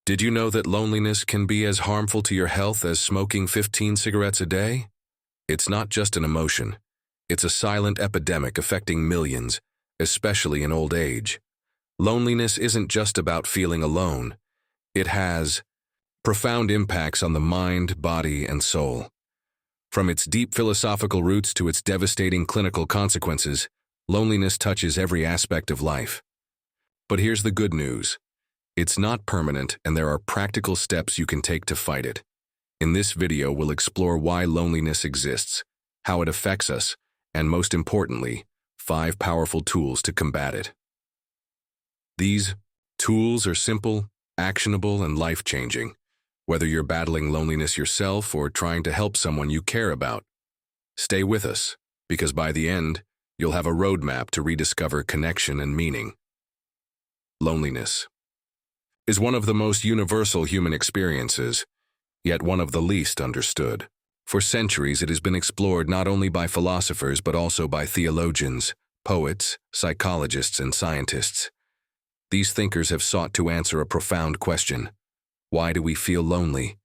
Did you know that loneliness can be as harmful to your health as smoking 15 cigarettes a day? It's not just an emotion. It's a silent epidemic affecting millions, especially in old age. Loneliness isn't just about feeling alone. It has profound impacts on the mind, body, and soul. From its deep philosophical roots to its devastating clinical consequences, loneliness touches every aspect of life. But here's the good news. It's not permanent, and there are practical steps you can take to fight it. In this video, we'll explore why loneliness exists, how it affects us, and most importantly, 5 powerful tools to combat it. These tools are simple, actionable, and life-changing, whether you're battling loneliness yourself or trying to help someone you care about. Stay with us, because by the end, you'll have a roadmap to rediscover connection and meaning. Loneliness is one of the most universal human experiences, yet one of the least understood. For centuries, it has been explored not only by philosophers but also by theologians, poets, psychologists, and scientists. These thinkers have sought to answer a profound question: why do we feel lonely,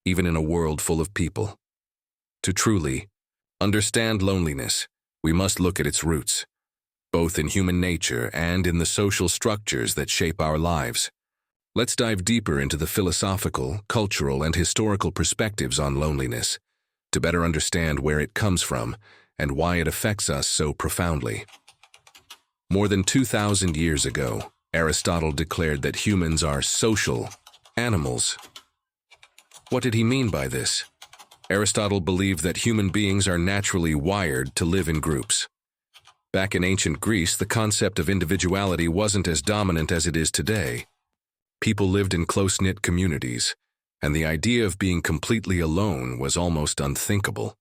even in a world full of people? To truly understand loneliness, we must look at its roots, both in human nature and in the social structures that shape our lives. Let's dive deeper into the philosophical, cultural, and historical perspectives on loneliness to better understand where it comes from and why it affects us so profoundly. More than 2,000 years ago, Aristotle declared that humans are social animals. What did he mean by this? Aristotle believed that human beings are naturally wired to live in groups. Back in ancient Greece, the concept of individuality wasn't as dominant as it is today. People lived in close-knit communities, and the idea of being completely alone was almost unthinkable.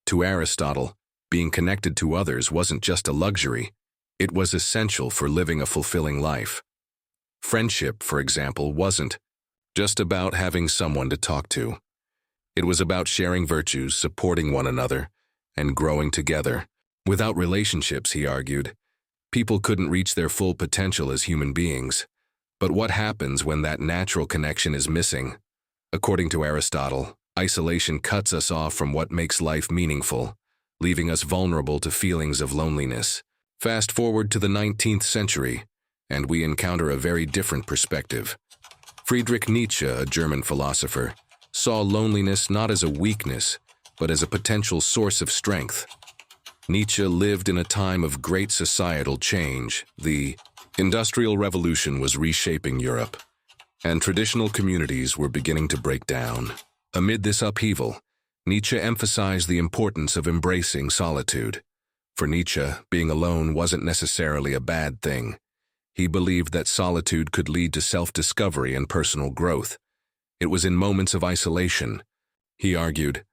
To Aristotle, being connected to others wasn't just a luxury, it was essential for living a fulfilling life. Friendship, for example, wasn't just about having someone to talk to. It was about sharing virtues, supporting one another, and growing together. Without relationships, he argued, people couldn't reach their full potential as human beings. But what happens when that natural connection is missing? According to Aristotle, isolation cuts us off from what makes life meaningful, leaving us vulnerable to feelings of loneliness. Fast forward to the 19th century, and we encounter a very different perspective. Friedrich Nietzsche, a German philosopher, saw loneliness not as a weakness, but as a potential source of strength. Nietzsche lived in a time of great societal change. The Industrial Revolution was reshaping Europe, and traditional communities were beginning to break down. Amid this upheaval, Nietzsche emphasized the importance of embracing solitude. For Nietzsche, being alone wasn't necessarily a bad thing. He believed that solitude could lead to self-discovery and personal growth. It was in moments of isolation, he argued,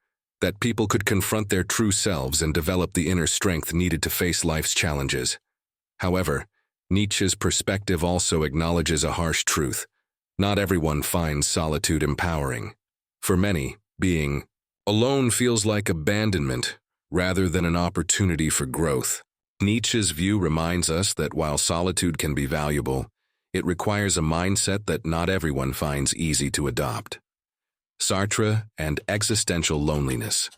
that people could confront their true selves and develop the inner strength needed to face life's challenges. However, Nietzsche's perspective also acknowledges a harsh truth. Not everyone finds solitude empowering. For many, being alone feels like abandonment rather than an opportunity for growth. Nietzsche's view reminds us that while solitude can be valuable, it requires a mindset that not everyone finds easy to adopt. Sartre and existential loneliness.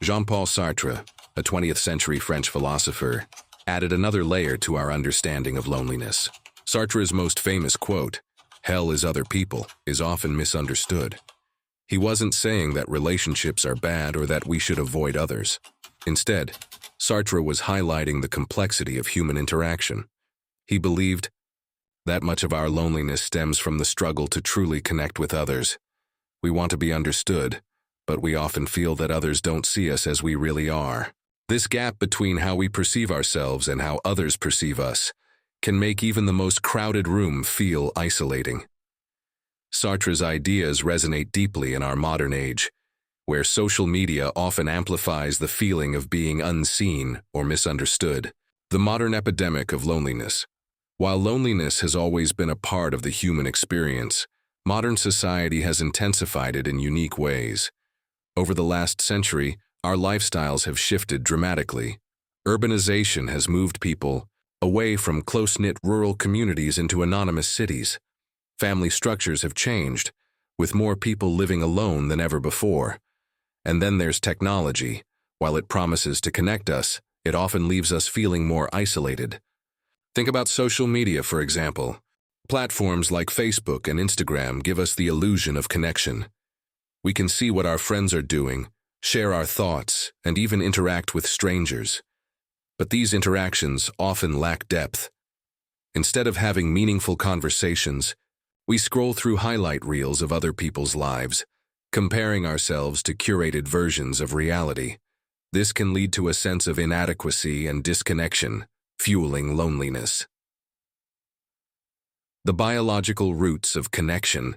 Jean-Paul Sartre, a 20th century French philosopher, added another layer to our understanding of loneliness. Sartre's most famous quote, "Hell is other people," is often misunderstood. He wasn't saying that relationships are bad or that we should avoid others. Instead, Sartre was highlighting the complexity of human interaction. He believed that much of our loneliness stems from the struggle to truly connect with others. We want to be understood, but we often feel that others don't see us as we really are. This gap between how we perceive ourselves and how others perceive us can make even the most crowded room feel isolating. Sartre's ideas resonate deeply in our modern age, where social media often amplifies the feeling of being unseen or misunderstood. The modern epidemic of loneliness. While loneliness has always been a part of the human experience, modern society has intensified it in unique ways. Over the last century, our lifestyles have shifted dramatically. Urbanization has moved people away from close-knit rural communities into anonymous cities. Family structures have changed, with more people living alone than ever before. And then there's technology. While it promises to connect us, it often leaves us feeling more isolated. Think about social media, for example. Platforms like Facebook and Instagram give us the illusion of connection. We can see what our friends are doing, share our thoughts, and even interact with strangers. But these interactions often lack depth. Instead of having meaningful conversations, we scroll through highlight reels of other people's lives, comparing ourselves to curated versions of reality. This can lead to a sense of inadequacy and disconnection, fueling loneliness. The biological roots of connection.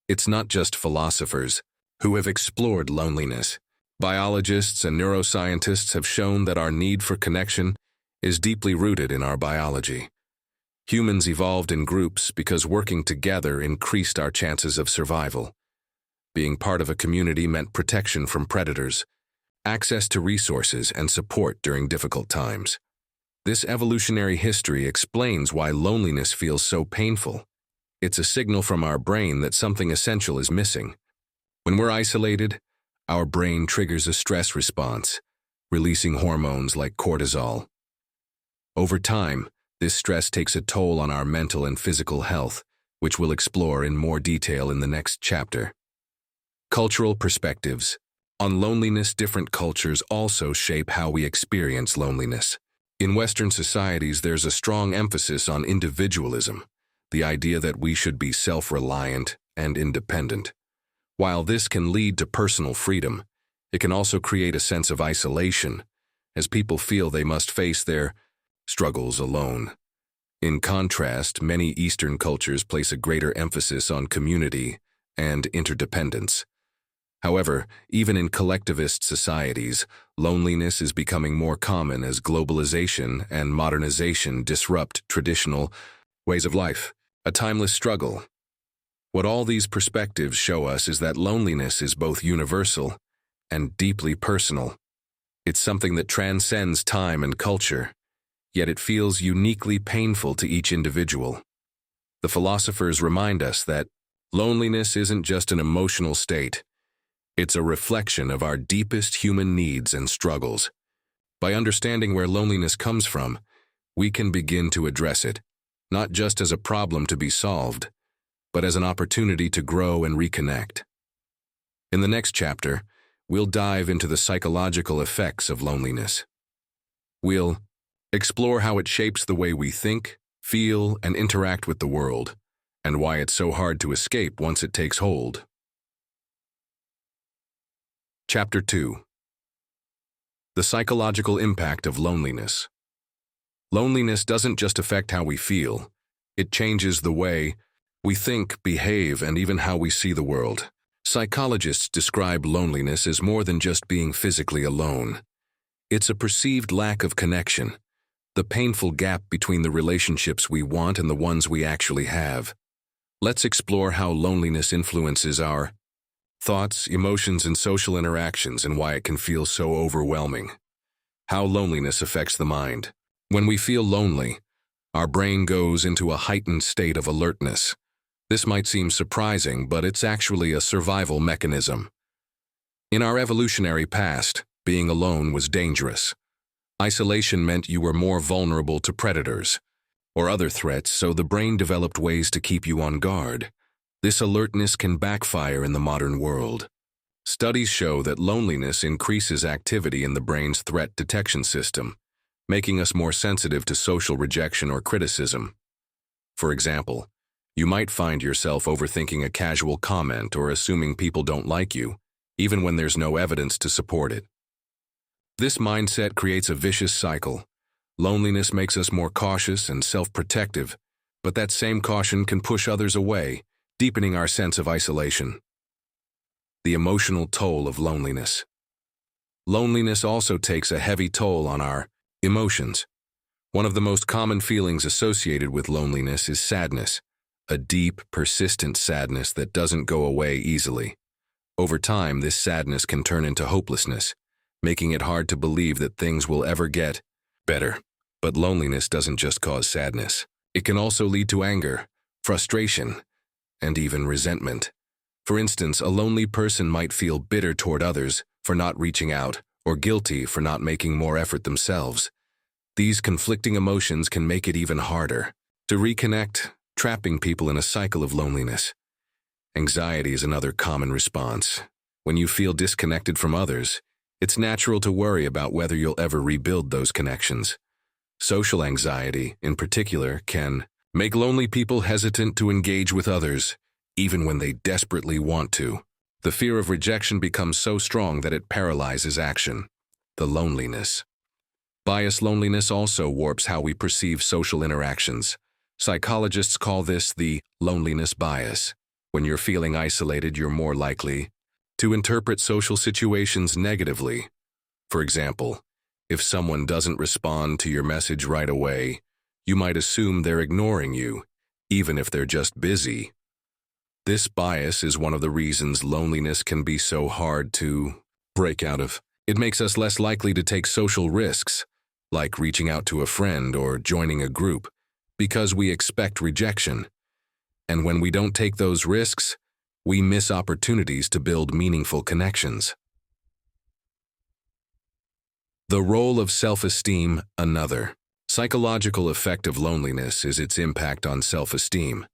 It's not just philosophers who have explored loneliness. Biologists and neuroscientists have shown that our need for connection is deeply rooted in our biology. Humans evolved in groups because working together increased our chances of survival. Being part of a community meant protection from predators, access to resources, and support during difficult times. This evolutionary history explains why loneliness feels so painful. It's a signal from our brain that something essential is missing. When we're isolated, our brain triggers a stress response, releasing hormones like cortisol. Over time, this stress takes a toll on our mental and physical health, which we'll explore in more detail in the next chapter. Cultural perspectives. On loneliness, different cultures also shape how we experience loneliness. In Western societies, there's a strong emphasis on individualism, the idea that we should be self-reliant and independent. While this can lead to personal freedom, it can also create a sense of isolation, as people feel they must face their struggles alone. In contrast, many Eastern cultures place a greater emphasis on community and interdependence. However, even in collectivist societies, loneliness is becoming more common as globalization and modernization disrupt traditional ways of life, a timeless struggle. What all these perspectives show us is that loneliness is both universal and deeply personal. It's something that transcends time and culture, yet it feels uniquely painful to each individual. The philosophers remind us that loneliness isn't just an emotional state. It's a reflection of our deepest human needs and struggles. By understanding where loneliness comes from, we can begin to address it, not just as a problem to be solved, but as an opportunity to grow and reconnect. In the next chapter, we'll dive into the psychological effects of loneliness. We'll explore how it shapes the way we think, feel, and interact with the world, and why it's so hard to escape once it takes hold. Chapter 2. The psychological impact of loneliness. Loneliness doesn't just affect how we feel. It changes the way we think, behave, and even how we see the world. Psychologists describe loneliness as more than just being physically alone. It's a perceived lack of connection, the painful gap between the relationships we want and the ones we actually have. Let's explore how loneliness influences our thoughts, emotions, and social interactions, and why it can feel so overwhelming. How loneliness affects the mind. When we feel lonely, our brain goes into a heightened state of alertness. This might seem surprising, but it's actually a survival mechanism. In our evolutionary past, being alone was dangerous. Isolation meant you were more vulnerable to predators or other threats, so the brain developed ways to keep you on guard. This alertness can backfire in the modern world. Studies show that loneliness increases activity in the brain's threat detection system, making us more sensitive to social rejection or criticism. For example, you might find yourself overthinking a casual comment or assuming people don't like you, even when there's no evidence to support it. This mindset creates a vicious cycle. Loneliness makes us more cautious and self-protective, but that same caution can push others away, deepening our sense of isolation. The emotional toll of loneliness. Loneliness also takes a heavy toll on our emotions. One of the most common feelings associated with loneliness is sadness, a deep, persistent sadness that doesn't go away easily. Over time, this sadness can turn into hopelessness, making it hard to believe that things will ever get better. But loneliness doesn't just cause sadness. It can also lead to anger, frustration, and even resentment. For instance, a lonely person might feel bitter toward others for not reaching out or guilty for not making more effort themselves. These conflicting emotions can make it even harder to reconnect, trapping people in a cycle of loneliness. Anxiety is another common response. When you feel disconnected from others, it's natural to worry about whether you'll ever rebuild those connections. Social anxiety, in particular, can make lonely people hesitant to engage with others, even when they desperately want to. The fear of rejection becomes so strong that it paralyzes action. The loneliness. Bias loneliness also warps how we perceive social interactions. Psychologists call this the loneliness bias. When you're feeling isolated, you're more likely to interpret social situations negatively. For example, if someone doesn't respond to your message right away, you might assume they're ignoring you, even if they're just busy. This bias is one of the reasons loneliness can be so hard to break out of. It makes us less likely to take social risks, like reaching out to a friend or joining a group, because we expect rejection. And when we don't take those risks, we miss opportunities to build meaningful connections. The role of self-esteem, another. Psychological effect of loneliness is its impact on self-esteem.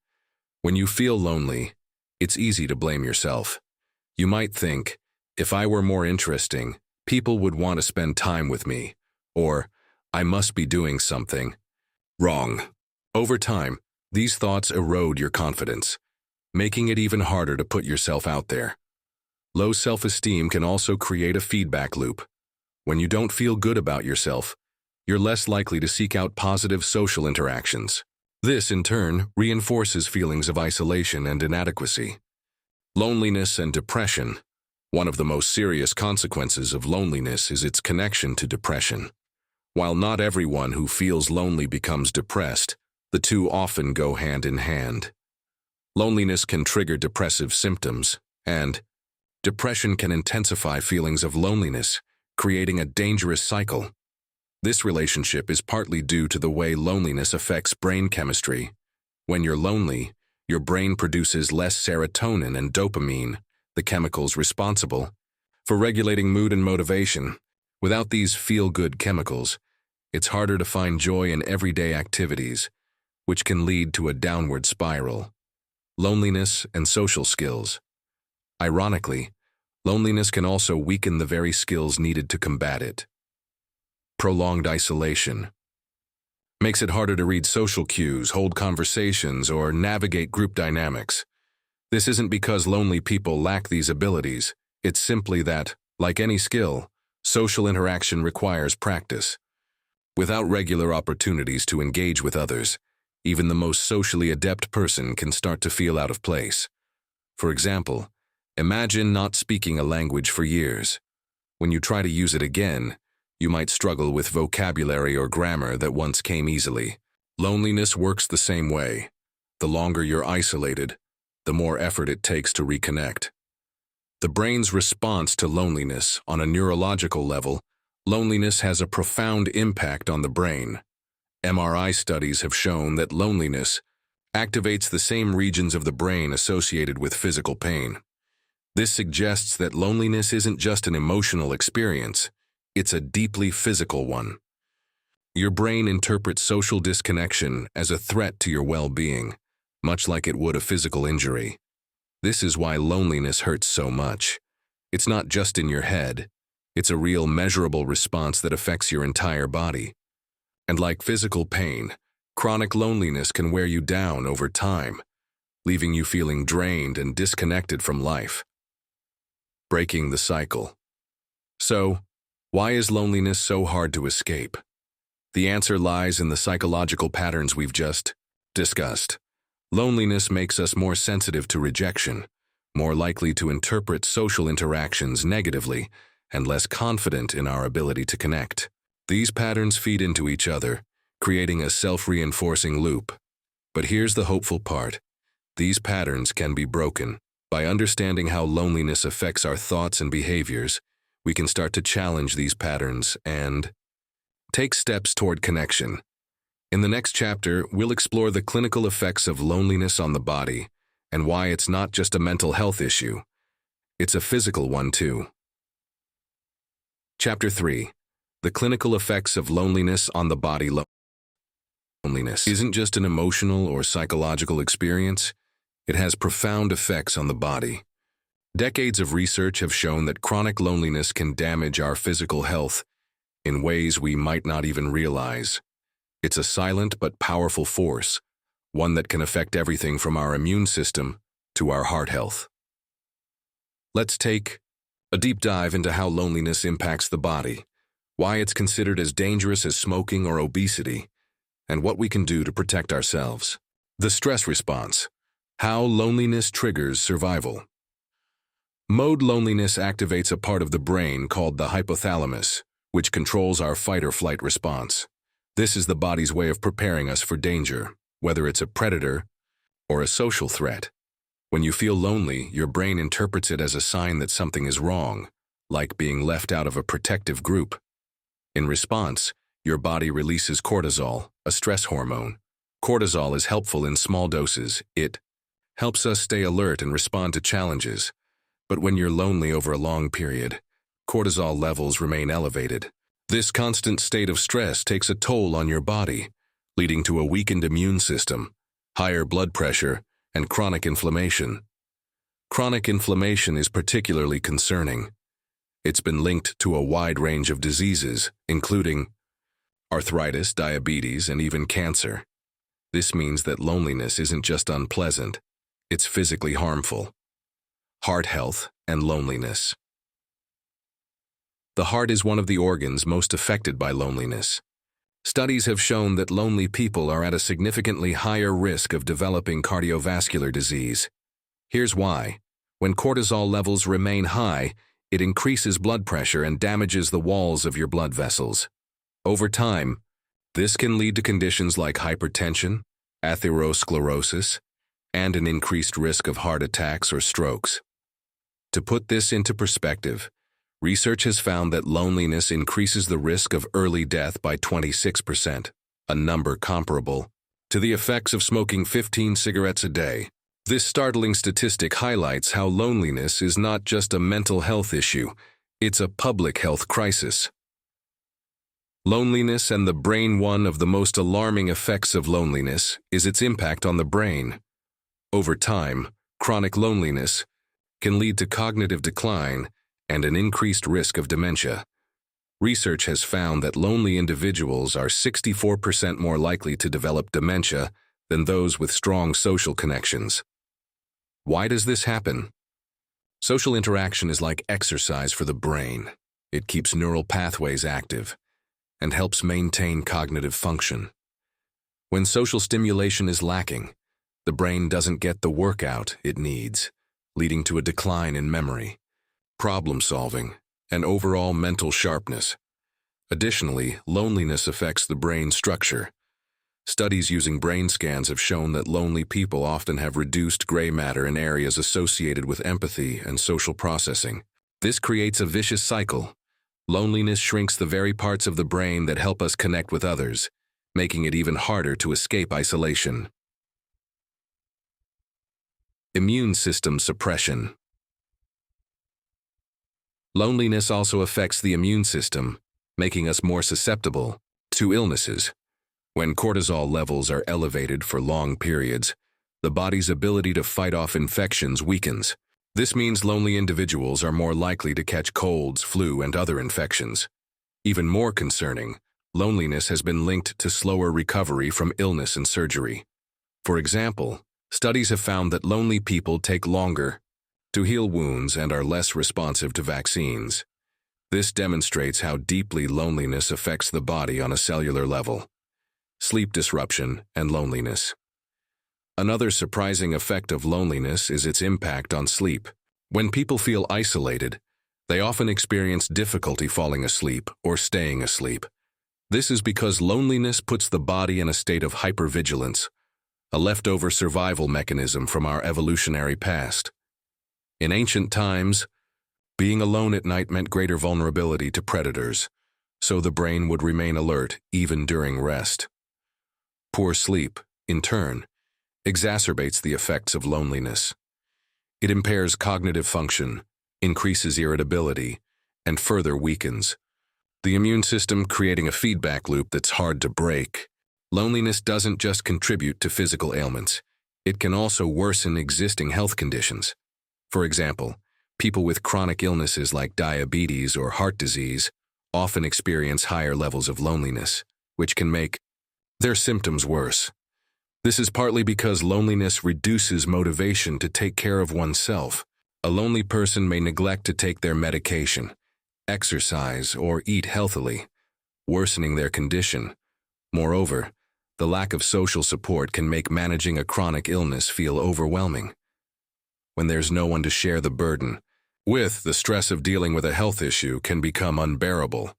When you feel lonely, it's easy to blame yourself. You might think, if I were more interesting, people would want to spend time with me, or I must be doing something wrong. Over time, these thoughts erode your confidence, making it even harder to put yourself out there. Low self-esteem can also create a feedback loop. When you don't feel good about yourself, you're less likely to seek out positive social interactions. This, in turn, reinforces feelings of isolation and inadequacy. Loneliness and depression. One of the most serious consequences of loneliness is its connection to depression. While not everyone who feels lonely becomes depressed, the two often go hand in hand. Loneliness can trigger depressive symptoms, and depression can intensify feelings of loneliness, creating a dangerous cycle. This relationship is partly due to the way loneliness affects brain chemistry. When you're lonely, your brain produces less serotonin and dopamine, the chemicals responsible for regulating mood and motivation. Without these feel-good chemicals, it's harder to find joy in everyday activities, which can lead to a downward spiral. Loneliness and social skills. Ironically, loneliness can also weaken the very skills needed to combat it. Prolonged isolation makes it harder to read social cues, hold conversations, or navigate group dynamics. This isn't because lonely people lack these abilities. It's simply that, like any skill, social interaction requires practice. Without regular opportunities to engage with others, even the most socially adept person can start to feel out of place. For example, imagine not speaking a language for years. When you try to use it again, you might struggle with vocabulary or grammar that once came easily. Loneliness works the same way. The longer you're isolated, the more effort it takes to reconnect. The brain's response to loneliness on a neurological level. Loneliness has a profound impact on the brain. MRI studies have shown that loneliness activates the same regions of the brain associated with physical pain. This suggests that loneliness isn't just an emotional experience, it's a deeply physical one. Your brain interprets social disconnection as a threat to your well-being, much like it would a physical injury. This is why loneliness hurts so much. It's not just in your head. It's a real measurable response that affects your entire body. And like physical pain, chronic loneliness can wear you down over time, leaving you feeling drained and disconnected from life. Breaking the cycle. So, why is loneliness so hard to escape? The answer lies in the psychological patterns we've just discussed. Loneliness makes us more sensitive to rejection, more likely to interpret social interactions negatively, and less confident in our ability to connect. These patterns feed into each other, creating a self-reinforcing loop. But here's the hopeful part. These patterns can be broken. By understanding how loneliness affects our thoughts and behaviors, we can start to challenge these patterns and take steps toward connection. In the next chapter, we'll explore the clinical effects of loneliness on the body and why it's not just a mental health issue. It's a physical one too. Chapter 3. The clinical effects of loneliness on the body. Loneliness isn't just an emotional or psychological experience. It has profound effects on the body. Decades of research have shown that chronic loneliness can damage our physical health in ways we might not even realize. It's a silent but powerful force, one that can affect everything from our immune system to our heart health. Let's take a deep dive into how loneliness impacts the body, why it's considered as dangerous as smoking or obesity, and what we can do to protect ourselves. The stress response. How loneliness triggers survival. Mode loneliness activates a part of the brain called the hypothalamus, which controls our fight-or-flight response. This is the body's way of preparing us for danger, whether it's a predator or a social threat. When you feel lonely, your brain interprets it as a sign that something is wrong, like being left out of a protective group. In response, your body releases cortisol, a stress hormone. Cortisol is helpful in small doses. It helps us stay alert and respond to challenges. But when you're lonely over a long period, cortisol levels remain elevated. This constant state of stress takes a toll on your body, leading to a weakened immune system, higher blood pressure, and chronic inflammation. Chronic inflammation is particularly concerning. It's been linked to a wide range of diseases, including arthritis, diabetes, and even cancer. This means that loneliness isn't just unpleasant, it's physically harmful. Heart health and loneliness. The heart is one of the organs most affected by loneliness. Studies have shown that lonely people are at a significantly higher risk of developing cardiovascular disease. Here's why. When cortisol levels remain high, it increases blood pressure and damages the walls of your blood vessels. Over time, this can lead to conditions like hypertension, atherosclerosis, and an increased risk of heart attacks or strokes. To put this into perspective, research has found that loneliness increases the risk of early death by 26%, a number comparable to the effects of smoking 15 cigarettes a day. This startling statistic highlights how loneliness is not just a mental health issue, it's a public health crisis. Loneliness and the brain. One of the most alarming effects of loneliness is its impact on the brain. Over time, chronic loneliness can lead to cognitive decline and an increased risk of dementia. Research has found that lonely individuals are 64% more likely to develop dementia than those with strong social connections. Why does this happen? Social interaction is like exercise for the brain. It keeps neural pathways active and helps maintain cognitive function. When social stimulation is lacking, the brain doesn't get the workout it needs, leading to a decline in memory, problem-solving, and overall mental sharpness. Additionally, loneliness affects the brain structure. Studies using brain scans have shown that lonely people often have reduced gray matter in areas associated with empathy and social processing. This creates a vicious cycle. Loneliness shrinks the very parts of the brain that help us connect with others, making it even harder to escape isolation. Immune system suppression. Loneliness also affects the immune system, making us more susceptible to illnesses. When cortisol levels are elevated for long periods, the body's ability to fight off infections weakens. This means lonely individuals are more likely to catch colds, flu, and other infections. Even more concerning, loneliness has been linked to slower recovery from illness and surgery. For example, studies have found that lonely people take longer to heal wounds and are less responsive to vaccines. This demonstrates how deeply loneliness affects the body on a cellular level. Sleep disruption and loneliness. Another surprising effect of loneliness is its impact on sleep. When people feel isolated, they often experience difficulty falling asleep or staying asleep. This is because loneliness puts the body in a state of hypervigilance, a leftover survival mechanism from our evolutionary past. In ancient times, being alone at night meant greater vulnerability to predators, so the brain would remain alert even during rest. Poor sleep, in turn, exacerbates the effects of loneliness. It impairs cognitive function, increases irritability, and further weakens the immune system, creating a feedback loop that's hard to break. Loneliness doesn't just contribute to physical ailments. It can also worsen existing health conditions. For example, people with chronic illnesses like diabetes or heart disease often experience higher levels of loneliness, which can make their symptoms worse. This is partly because loneliness reduces motivation to take care of oneself. A lonely person may neglect to take their medication, exercise, or eat healthily, worsening their condition. Moreover, the lack of social support can make managing a chronic illness feel overwhelming. When there's no one to share the burden with, the stress of dealing with a health issue can become unbearable,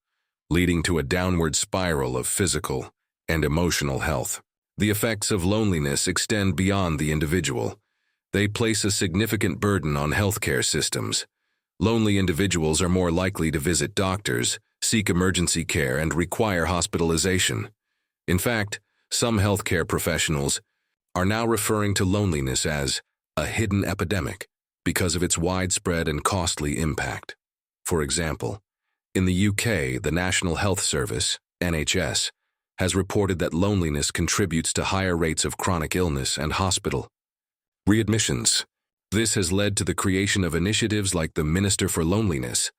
leading to a downward spiral of physical and emotional health. The effects of loneliness extend beyond the individual. They place a significant burden on healthcare systems. Lonely individuals are more likely to visit doctors, seek emergency care, and require hospitalization. In fact, some healthcare professionals are now referring to loneliness as a hidden epidemic because of its widespread and costly impact. For example, in the UK, the National Health Service, NHS, has reported that loneliness contributes to higher rates of chronic illness and hospital readmissions. This has led to the creation of initiatives like the Minister for Loneliness,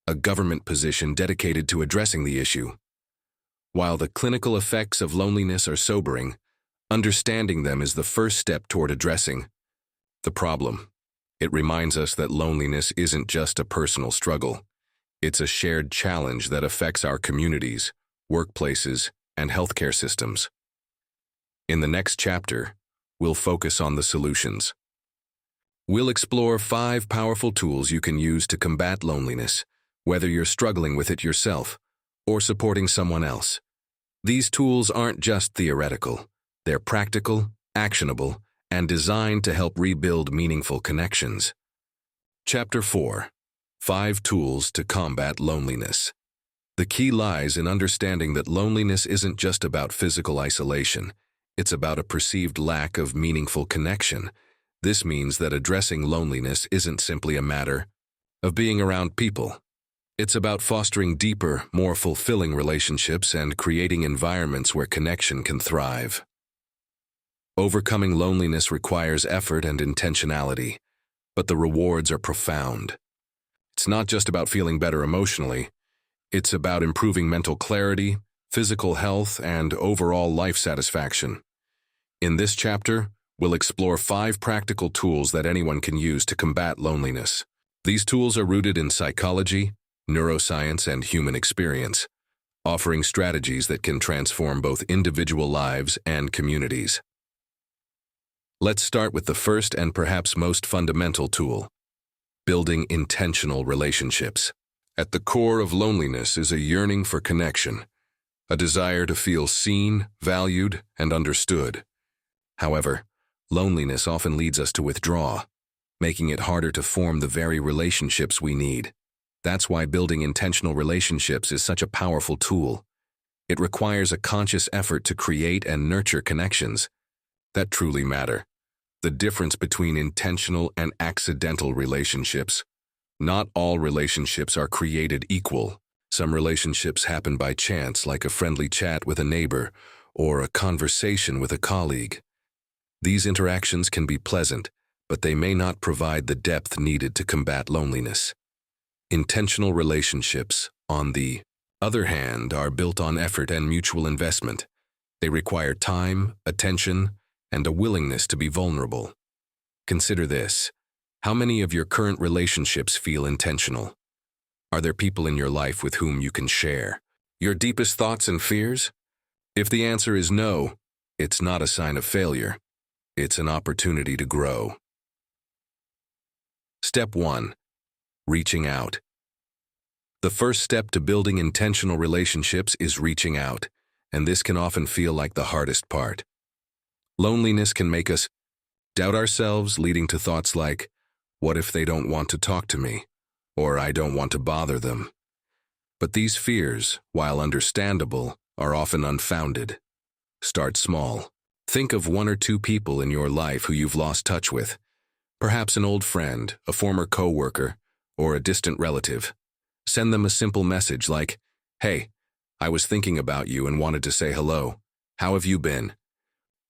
a government position dedicated to addressing the issue. While the clinical effects of loneliness are sobering, understanding them is the first step toward addressing the problem. It reminds us that loneliness isn't just a personal struggle. It's a shared challenge that affects our communities, workplaces, and healthcare systems. In the next chapter, we'll focus on the solutions. We'll explore 5 powerful tools you can use to combat loneliness, whether you're struggling with it yourself or supporting someone else. These tools aren't just theoretical. They're practical, actionable, and designed to help rebuild meaningful connections. Chapter 4: 5 Tools to Combat Loneliness. The key lies in understanding that loneliness isn't just about physical isolation. It's about a perceived lack of meaningful connection. This means that addressing loneliness isn't simply a matter of being around people. It's about fostering deeper, more fulfilling relationships and creating environments where connection can thrive. Overcoming loneliness requires effort and intentionality, but the rewards are profound. It's not just about feeling better emotionally. It's about improving mental clarity, physical health, and overall life satisfaction. In this chapter, we'll explore 5 practical tools that anyone can use to combat loneliness. These tools are rooted in psychology, neuroscience, and human experience, offering strategies that can transform both individual lives and communities. Let's start with the first and perhaps most fundamental tool: building intentional relationships. At the core of loneliness is a yearning for connection, a desire to feel seen, valued, and understood. However, loneliness often leads us to withdraw, making it harder to form the very relationships we need. That's why building intentional relationships is such a powerful tool. It requires a conscious effort to create and nurture connections that truly matter. The difference between intentional and accidental relationships. Not all relationships are created equal. Some relationships happen by chance, like a friendly chat with a neighbor or a conversation with a colleague. These interactions can be pleasant, but they may not provide the depth needed to combat loneliness. Intentional relationships, on the other hand, are built on effort and mutual investment. They require time, attention, and a willingness to be vulnerable. Consider this. How many of your current relationships feel intentional? Are there people in your life with whom you can share your deepest thoughts and fears? If the answer is no, it's not a sign of failure. It's an opportunity to grow. Step 1. Reaching out. The first step to building intentional relationships is reaching out, and this can often feel like the hardest part. Loneliness can make us doubt ourselves, leading to thoughts like, "What if they don't want to talk to me?" Or "I don't want to bother them." But these fears, while understandable, are often unfounded. Start small. Think of one or two people in your life who you've lost touch with, perhaps an old friend, a former coworker, or a distant relative. Send them a simple message like, "Hey, I was thinking about you and wanted to say hello. How have you been?"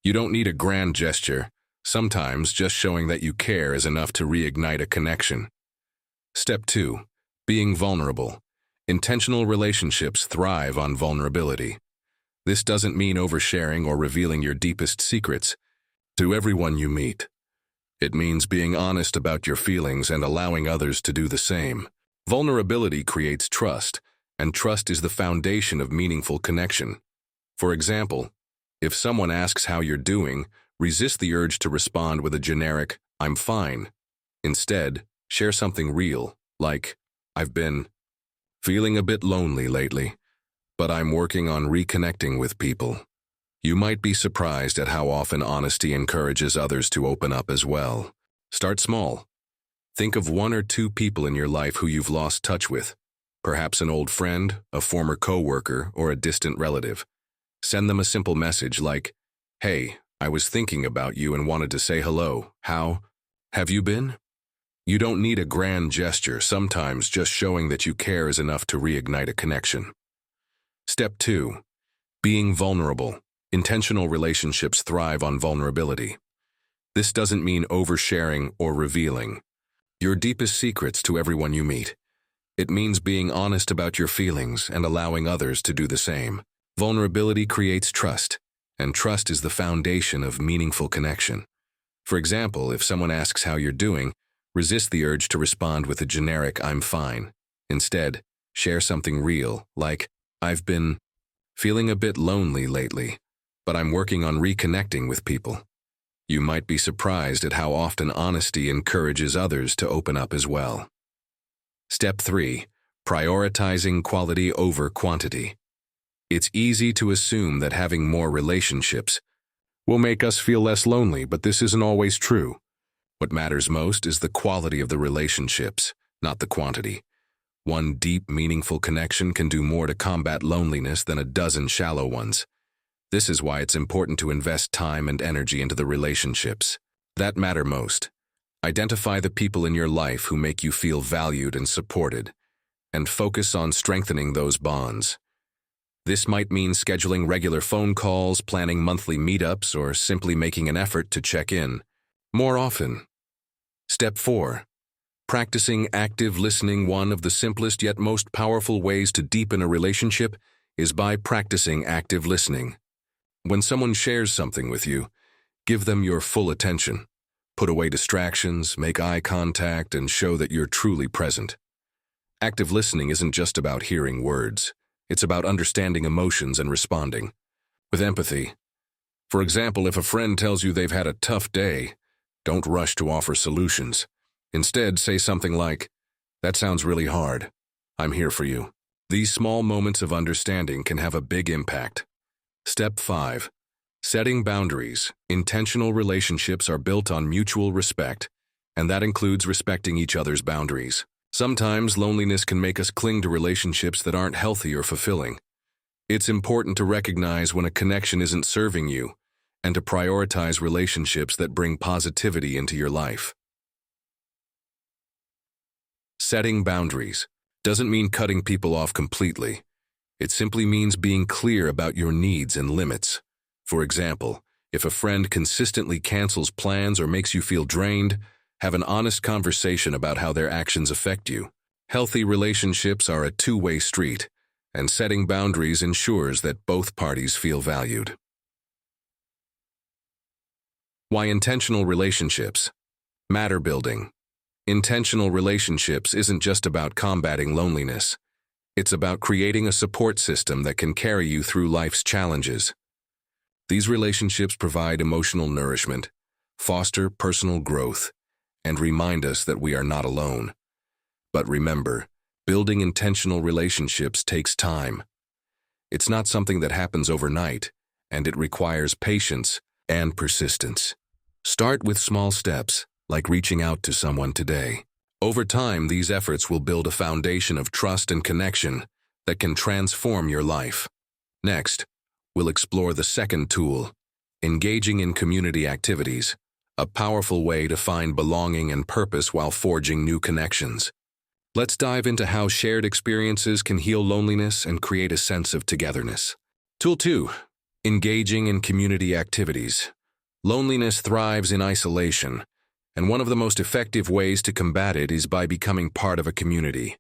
You don't need a grand gesture. Sometimes just showing that you care is enough to reignite a connection. Step 2. Being vulnerable. Intentional relationships thrive on vulnerability. This doesn't mean oversharing or revealing your deepest secrets to everyone you meet. It means being honest about your feelings and allowing others to do the same. Vulnerability creates trust, and trust is the foundation of meaningful connection. For example, if someone asks how you're doing, resist the urge to respond with a generic, "I'm fine." Instead, share something real, like, "I've been feeling a bit lonely lately, but I'm working on reconnecting with people." You might be surprised at how often honesty encourages others to open up as well. Start small. Think of one or two people in your life who you've lost touch with, perhaps an old friend, a former coworker, or a distant relative. Send them a simple message like, "Hey, I was thinking about you and wanted to say hello. How have you been?" You don't need a grand gesture. Sometimes just showing that you care is enough to reignite a connection. Step 2. Being vulnerable. Intentional relationships thrive on vulnerability. This doesn't mean oversharing or revealing your deepest secrets to everyone you meet. It means being honest about your feelings and allowing others to do the same. Vulnerability creates trust, and trust is the foundation of meaningful connection. For example, if someone asks how you're doing, resist the urge to respond with a generic, "I'm fine." Instead, share something real, like, "I've been feeling a bit lonely lately, but I'm working on reconnecting with people." You might be surprised at how often honesty encourages others to open up as well. Step 3. Prioritizing quality over quantity. It's easy to assume that having more relationships will make us feel less lonely, but this isn't always true. What matters most is the quality of the relationships, not the quantity. One deep, meaningful connection can do more to combat loneliness than a dozen shallow ones. This is why it's important to invest time and energy into the relationships that matter most. Identify the people in your life who make you feel valued and supported, and focus on strengthening those bonds. This might mean scheduling regular phone calls, planning monthly meetups, or simply making an effort to check in more often. Step 4. Practicing active listening. One of the simplest yet most powerful ways to deepen a relationship is by practicing active listening. When someone shares something with you, give them your full attention. Put away distractions, make eye contact, and show that you're truly present. Active listening isn't just about hearing words. It's about understanding emotions and responding with empathy. For example, if a friend tells you they've had a tough day, don't rush to offer solutions. Instead, say something like, "That sounds really hard. I'm here for you." These small moments of understanding can have a big impact. Step 5. Setting boundaries. Intentional relationships are built on mutual respect, and that includes respecting each other's boundaries. Sometimes loneliness can make us cling to relationships that aren't healthy or fulfilling. It's important to recognize when a connection isn't serving you, and to prioritize relationships that bring positivity into your life. Setting boundaries doesn't mean cutting people off completely. It simply means being clear about your needs and limits. For example, if a friend consistently cancels plans or makes you feel drained, have an honest conversation about how their actions affect you. Healthy relationships are a two-way street, and setting boundaries ensures that both parties feel valued. Why intentional relationships matter. Building intentional relationships isn't just about combating loneliness. It's about creating a support system that can carry you through life's challenges. These relationships provide emotional nourishment, foster personal growth, and remind us that we are not alone. But remember, building intentional relationships takes time. It's not something that happens overnight, and it requires patience and persistence. Start with small steps, like reaching out to someone today. Over time, these efforts will build a foundation of trust and connection that can transform your life. Next, we'll explore the second tool, Engaging in community activities, a powerful way to find belonging and purpose while forging new connections. Let's dive into how shared experiences can heal loneliness and create a sense of togetherness. Tool 2. Engaging in community activities. Loneliness thrives in isolation, and one of the most effective ways to combat it is by becoming part of a community.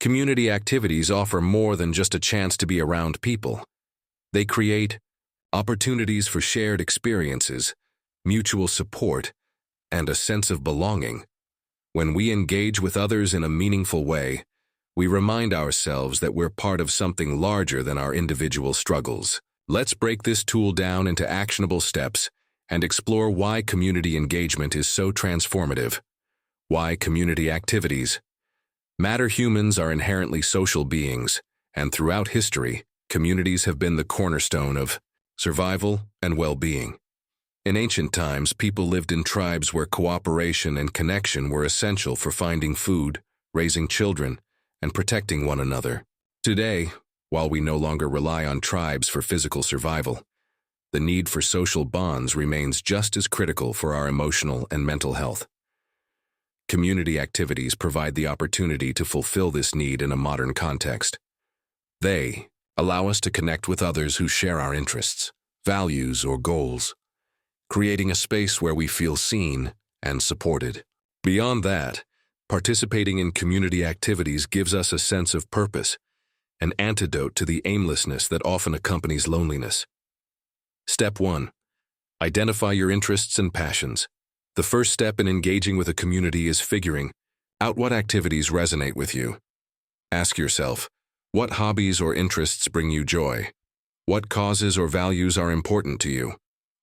Community activities offer more than just a chance to be around people. They create opportunities for shared experiences, mutual support, and a sense of belonging. When we engage with others in a meaningful way, we remind ourselves that we're part of something larger than our individual struggles. Let's break this tool down into actionable steps and explore why community engagement is so transformative. Why community activities matter. Humans are inherently social beings, and throughout history, communities have been the cornerstone of survival and well-being. In ancient times, people lived in tribes where cooperation and connection were essential for finding food, raising children, and protecting one another. Today, while we no longer rely on tribes for physical survival, the need for social bonds remains just as critical for our emotional and mental health. Community activities provide the opportunity to fulfill this need in a modern context. They allow us to connect with others who share our interests, values, or goals, creating a space where we feel seen and supported. Beyond that, participating in community activities gives us a sense of purpose, an antidote to the aimlessness that often accompanies loneliness. Step 1. Identify your interests and passions. The first step in engaging with a community is figuring out what activities resonate with you. Ask yourself, what hobbies or interests bring you joy? What causes or values are important to you?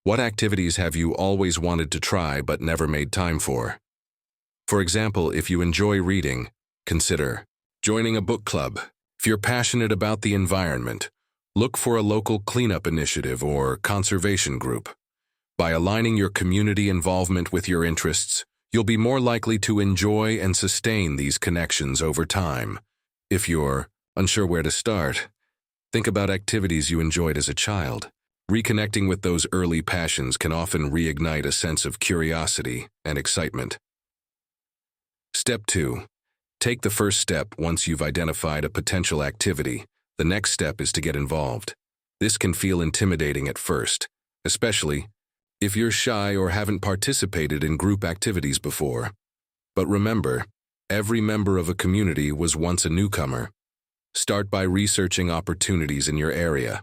What activities have you always wanted to try but never made time for? For example, if you enjoy reading, consider joining a book club. If you're passionate about the environment, look for a local cleanup initiative or conservation group. By aligning your community involvement with your interests, you'll be more likely to enjoy and sustain these connections over time. If you're unsure where to start, think about activities you enjoyed as a child. Reconnecting with those early passions can often reignite a sense of curiosity and excitement. Step 2. Take the first step. Once you've identified a potential activity, the next step is to get involved. This can feel intimidating at first, especially if you're shy or haven't participated in group activities before. But remember, every member of a community was once a newcomer. Start by researching opportunities in your area.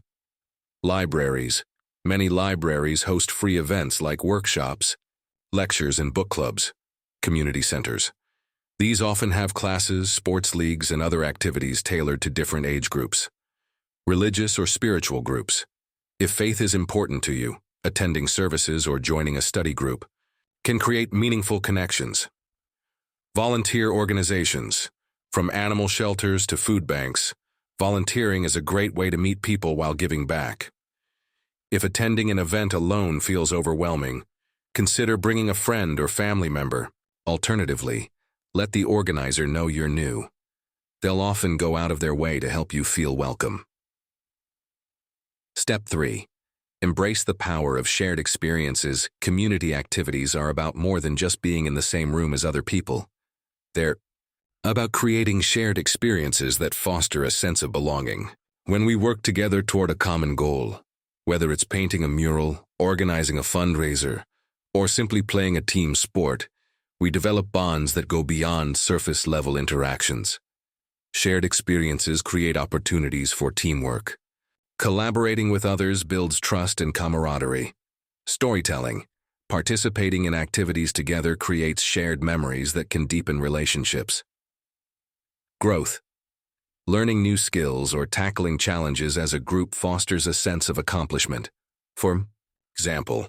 Libraries. Many libraries host free events like workshops, lectures, and book clubs. Community centers. These often have classes, sports leagues, and other activities tailored to different age groups. Religious or spiritual groups. If faith is important to you, attending services or joining a study group can create meaningful connections. Volunteer organizations. From animal shelters to food banks, volunteering is a great way to meet people while giving back. If attending an event alone feels overwhelming, consider bringing a friend or family member. Alternatively, let the organizer know you're new. They'll often go out of their way to help you feel welcome. Step 3. Embrace the power of shared experiences. Community activities are about more than just being in the same room as other people. They're about creating shared experiences that foster a sense of belonging. When we work together toward a common goal, whether it's painting a mural, organizing a fundraiser, or simply playing a team sport, we develop bonds that go beyond surface-level interactions. Shared experiences create opportunities for teamwork. Collaborating with others builds trust and camaraderie. Storytelling. Participating in activities together creates shared memories that can deepen relationships. Growth. Learning new skills or tackling challenges as a group fosters a sense of accomplishment. For example,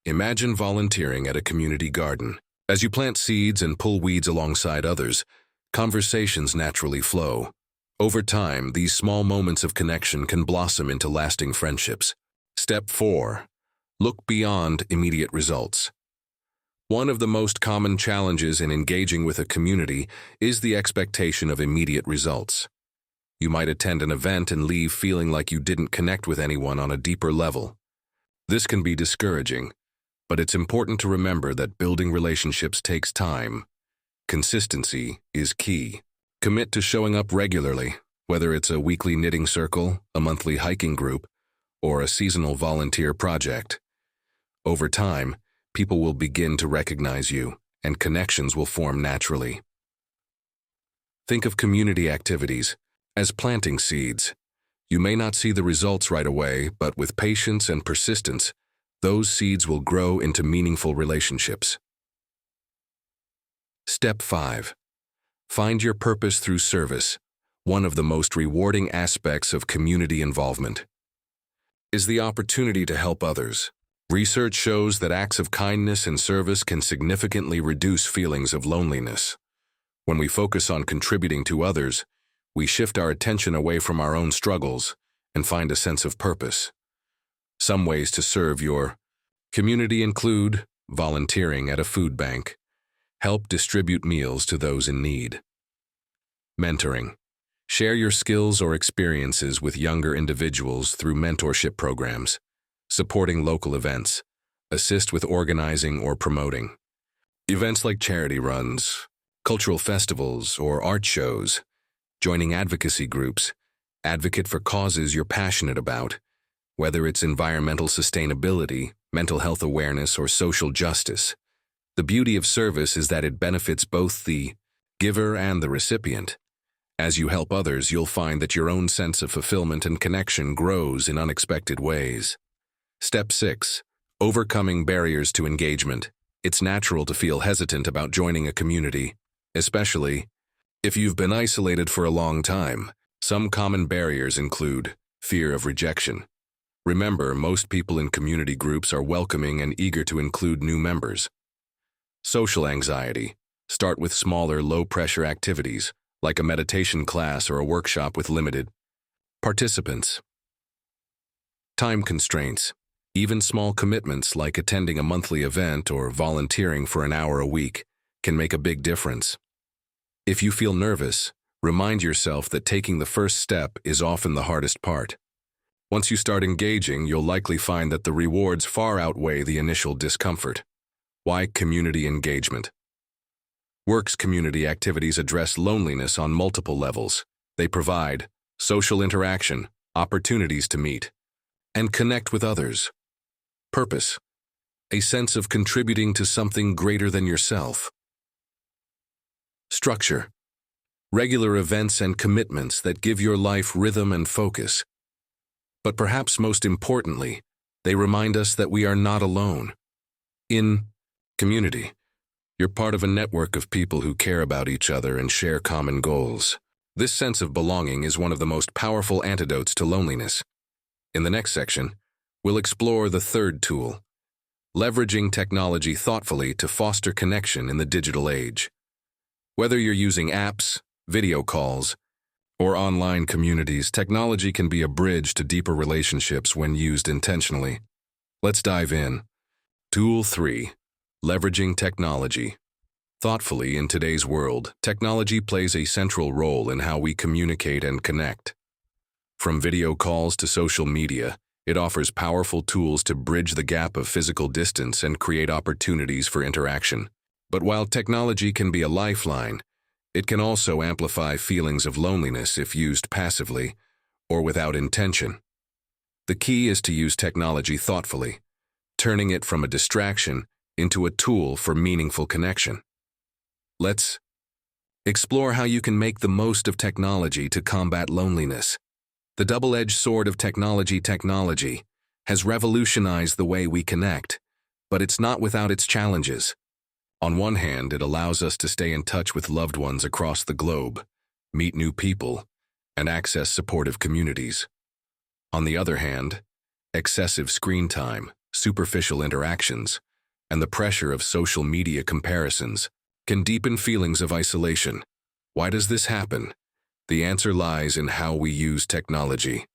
imagine volunteering at a community garden. As you plant seeds and pull weeds alongside others, conversations naturally flow. Over time, these small moments of connection can blossom into lasting friendships. Step 4. Look beyond immediate results. One of the most common challenges in engaging with a community is the expectation of immediate results. You might attend an event and leave feeling like you didn't connect with anyone on a deeper level. This can be discouraging, but it's important to remember that building relationships takes time. Consistency is key. Commit to showing up regularly, whether it's a weekly knitting circle, a monthly hiking group, or a seasonal volunteer project. Over time, people will begin to recognize you, and connections will form naturally. Think of community activities as planting seeds. You may not see the results right away, but with patience and persistence, those seeds will grow into meaningful relationships. Step 5. Find your purpose through service. One of the most rewarding aspects of community involvement is the opportunity to help others. Research shows that acts of kindness and service can significantly reduce feelings of loneliness. When we focus on contributing to others, we shift our attention away from our own struggles and find a sense of purpose. Some ways to serve your community include volunteering at a food bank. Help distribute meals to those in need. Mentoring. Share your skills or experiences with younger individuals through mentorship programs. Supporting local events. Assist with organizing or promoting events like charity runs, cultural festivals, or art shows. Joining advocacy groups. Advocate for causes you're passionate about, whether it's environmental sustainability, mental health awareness, or social justice. The beauty of service is that it benefits both the giver and the recipient. As you help others, you'll find that your own sense of fulfillment and connection grows in unexpected ways. Step 6. Overcoming barriers to engagement. It's natural to feel hesitant about joining a community, especially if you've been isolated for a long time. Some common barriers include fear of rejection. Remember, most people in community groups are welcoming and eager to include new members. Social anxiety. Start with smaller, low-pressure activities, like a meditation class or a workshop with limited participants. Time constraints. Even small commitments like attending a monthly event or volunteering for an hour a week can make a big difference. If you feel nervous, remind yourself that taking the first step is often the hardest part. Once you start engaging, you'll likely find that the rewards far outweigh the initial discomfort. Why community engagement? Works community activities address loneliness on multiple levels. They provide social interaction, opportunities to meet, and connect with others. Purpose. A sense of contributing to something greater than yourself. Structure. Regular events and commitments that give your life rhythm and focus. But perhaps most importantly, they remind us that we are not alone. In community, you're part of a network of people who care about each other and share common goals. This sense of belonging is one of the most powerful antidotes to loneliness. In the next section, we'll explore the third tool, leveraging technology thoughtfully to foster connection in the digital age. Whether you're using apps, video calls, or online communities, technology can be a bridge to deeper relationships when used intentionally. Let's dive in. Tool 3. Leveraging technology. Thoughtfully, in today's world, technology plays a central role in how we communicate and connect. From video calls to social media, it offers powerful tools to bridge the gap of physical distance and create opportunities for interaction. But while technology can be a lifeline, it can also amplify feelings of loneliness if used passively or without intention. The key is to use technology thoughtfully, turning it from a distraction into a tool for meaningful connection. Let's explore how you can make the most of technology to combat loneliness. The double-edged sword of technology has revolutionized the way we connect, but it's not without its challenges. On one hand, it allows us to stay in touch with loved ones across the globe, meet new people, and access supportive communities. On the other hand, excessive screen time, superficial interactions, and the pressure of social media comparisons can deepen feelings of isolation. Why does this happen? The answer lies in how we use technology.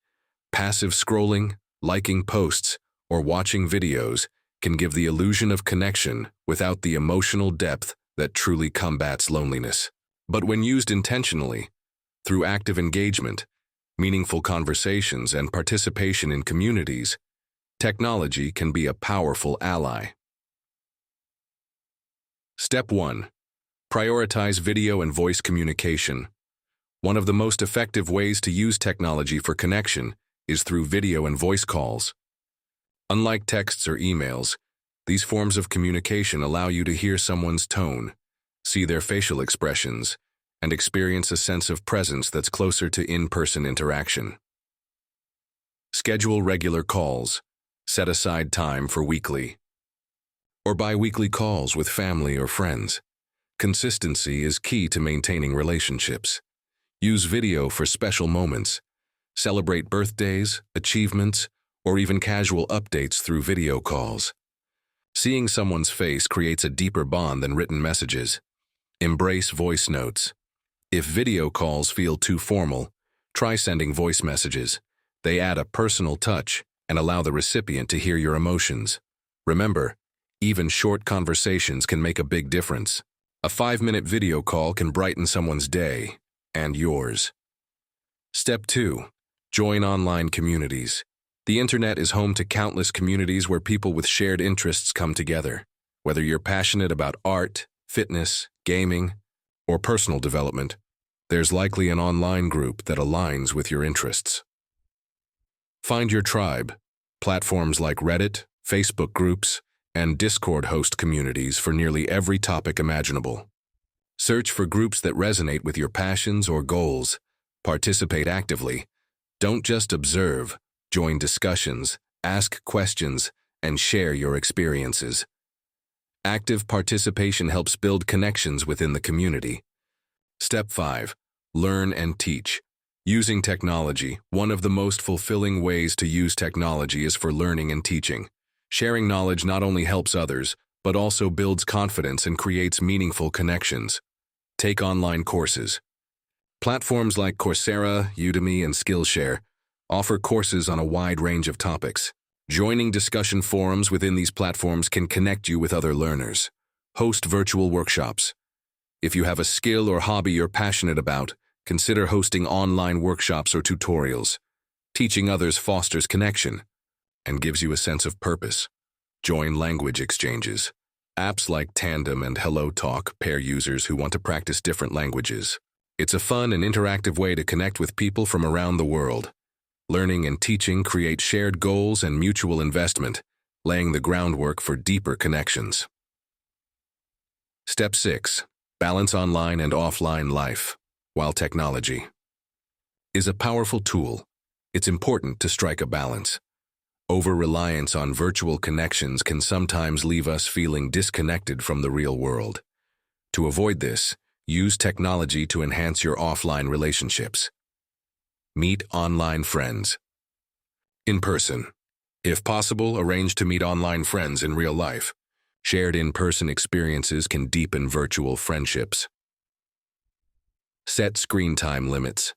Passive scrolling, liking posts, or watching videos can give the illusion of connection without the emotional depth that truly combats loneliness. But when used intentionally, through active engagement, meaningful conversations, and participation in communities, Technology can be a powerful ally. Step 1. Prioritize video and voice communication. One of the most effective ways to use technology for connection is through video and voice calls. Unlike texts or emails, these forms of communication allow you to hear someone's tone, see their facial expressions, and experience a sense of presence that's closer to in-person interaction. Schedule regular calls. Set aside time for weekly or bi-weekly calls with family or friends. Consistency is key to maintaining relationships. Use video for special moments. Celebrate birthdays, achievements, or even casual updates through video calls. Seeing someone's face creates a deeper bond than written messages. Embrace voice notes. If video calls feel too formal, try sending voice messages. They add a personal touch and allow the recipient to hear your emotions. Remember, even short conversations can make a big difference. A 5-minute video call can brighten someone's day, and yours. Step 2. Join online communities. The internet is home to countless communities where people with shared interests come together. Whether you're passionate about art, fitness, gaming, or personal development, there's likely an online group that aligns with your interests. Find your tribe. Platforms like Reddit, Facebook groups, and Discord host communities for nearly every topic imaginable. Search for groups that resonate with your passions or goals. Participate actively. Don't just observe. Join discussions, ask questions, and share your experiences. Active participation helps build connections within the community. Step 5. Learn and teach. Using technology, one of the most fulfilling ways to use technology is for learning and teaching. Sharing knowledge not only helps others, but also builds confidence and creates meaningful connections. Take online courses. Platforms like Coursera, Udemy, and Skillshare offer courses on a wide range of topics. Joining discussion forums within these platforms can connect you with other learners. Host virtual workshops. If you have a skill or hobby you're passionate about, consider hosting online workshops or tutorials. Teaching others fosters connection and gives you a sense of purpose. Join language exchanges. Apps like Tandem and HelloTalk pair users who want to practice different languages. It's a fun and interactive way to connect with people from around the world. Learning and teaching create shared goals and mutual investment, laying the groundwork for deeper connections. Step 6. Balance online and offline life. While technology is a powerful tool, it's important to strike a balance. Over-reliance on virtual connections can sometimes leave us feeling disconnected from the real world. To avoid this, use technology to enhance your offline relationships. Meet online friends. In person. If possible, arrange to meet online friends in real life. Shared in-person experiences can deepen virtual friendships. Set screen time limits.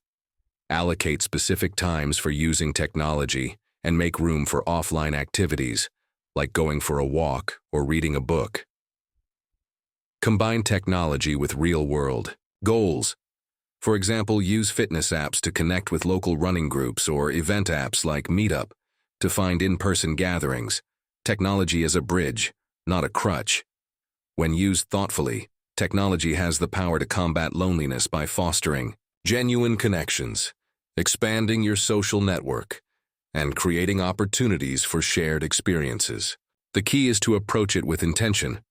Allocate specific times for using technology and make room for offline activities, like going for a walk or reading a book. Combine technology with real-world goals. For example, use fitness apps to connect with local running groups or event apps like Meetup to find in-person gatherings. Technology is a bridge, not a crutch. When used thoughtfully, technology has the power to combat loneliness by fostering genuine connections, expanding your social network, and creating opportunities for shared experiences. The key is to approach it with intention,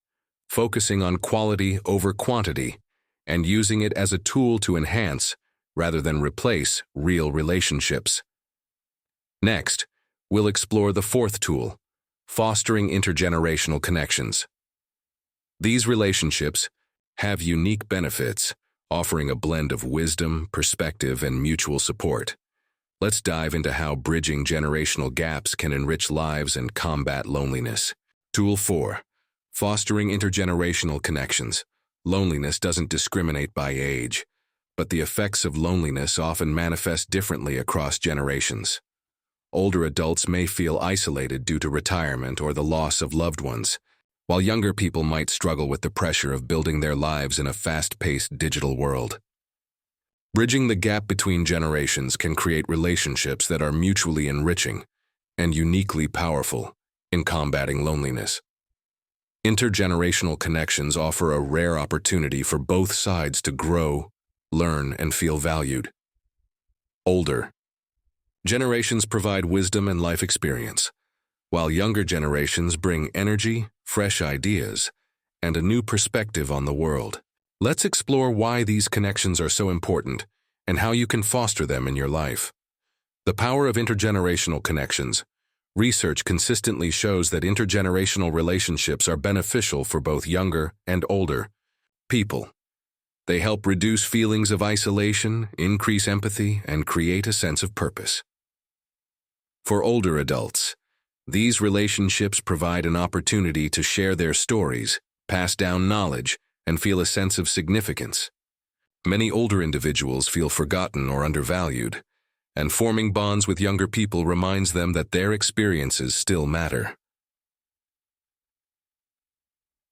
focusing on quality over quantity, and using it as a tool to enhance, rather than replace, real relationships. Next, we'll explore the 4th tool, fostering intergenerational connections. These relationships have unique benefits, offering a blend of wisdom, perspective, and mutual support. Let's dive into how bridging generational gaps can enrich lives and combat loneliness. Tool 4. Fostering intergenerational connections. Loneliness doesn't discriminate by age, but the effects of loneliness often manifest differently across generations. Older adults may feel isolated due to retirement or the loss of loved ones, while younger people might struggle with the pressure of building their lives in a fast-paced digital world. Bridging the gap between generations can create relationships that are mutually enriching and uniquely powerful in combating loneliness. Intergenerational connections offer a rare opportunity for both sides to grow, learn, and feel valued. Older generations provide wisdom and life experience, while younger generations bring energy, fresh ideas, and a new perspective on the world. Let's explore why these connections are so important and how you can foster them in your life. The power of intergenerational connections. Research consistently shows that intergenerational relationships are beneficial for both younger and older people. They help reduce feelings of isolation, increase empathy, and create a sense of purpose. For older adults, these relationships provide an opportunity to share their stories, pass down knowledge, and feel a sense of significance. Many older individuals feel forgotten or undervalued, and forming bonds with younger people reminds them that their experiences still matter.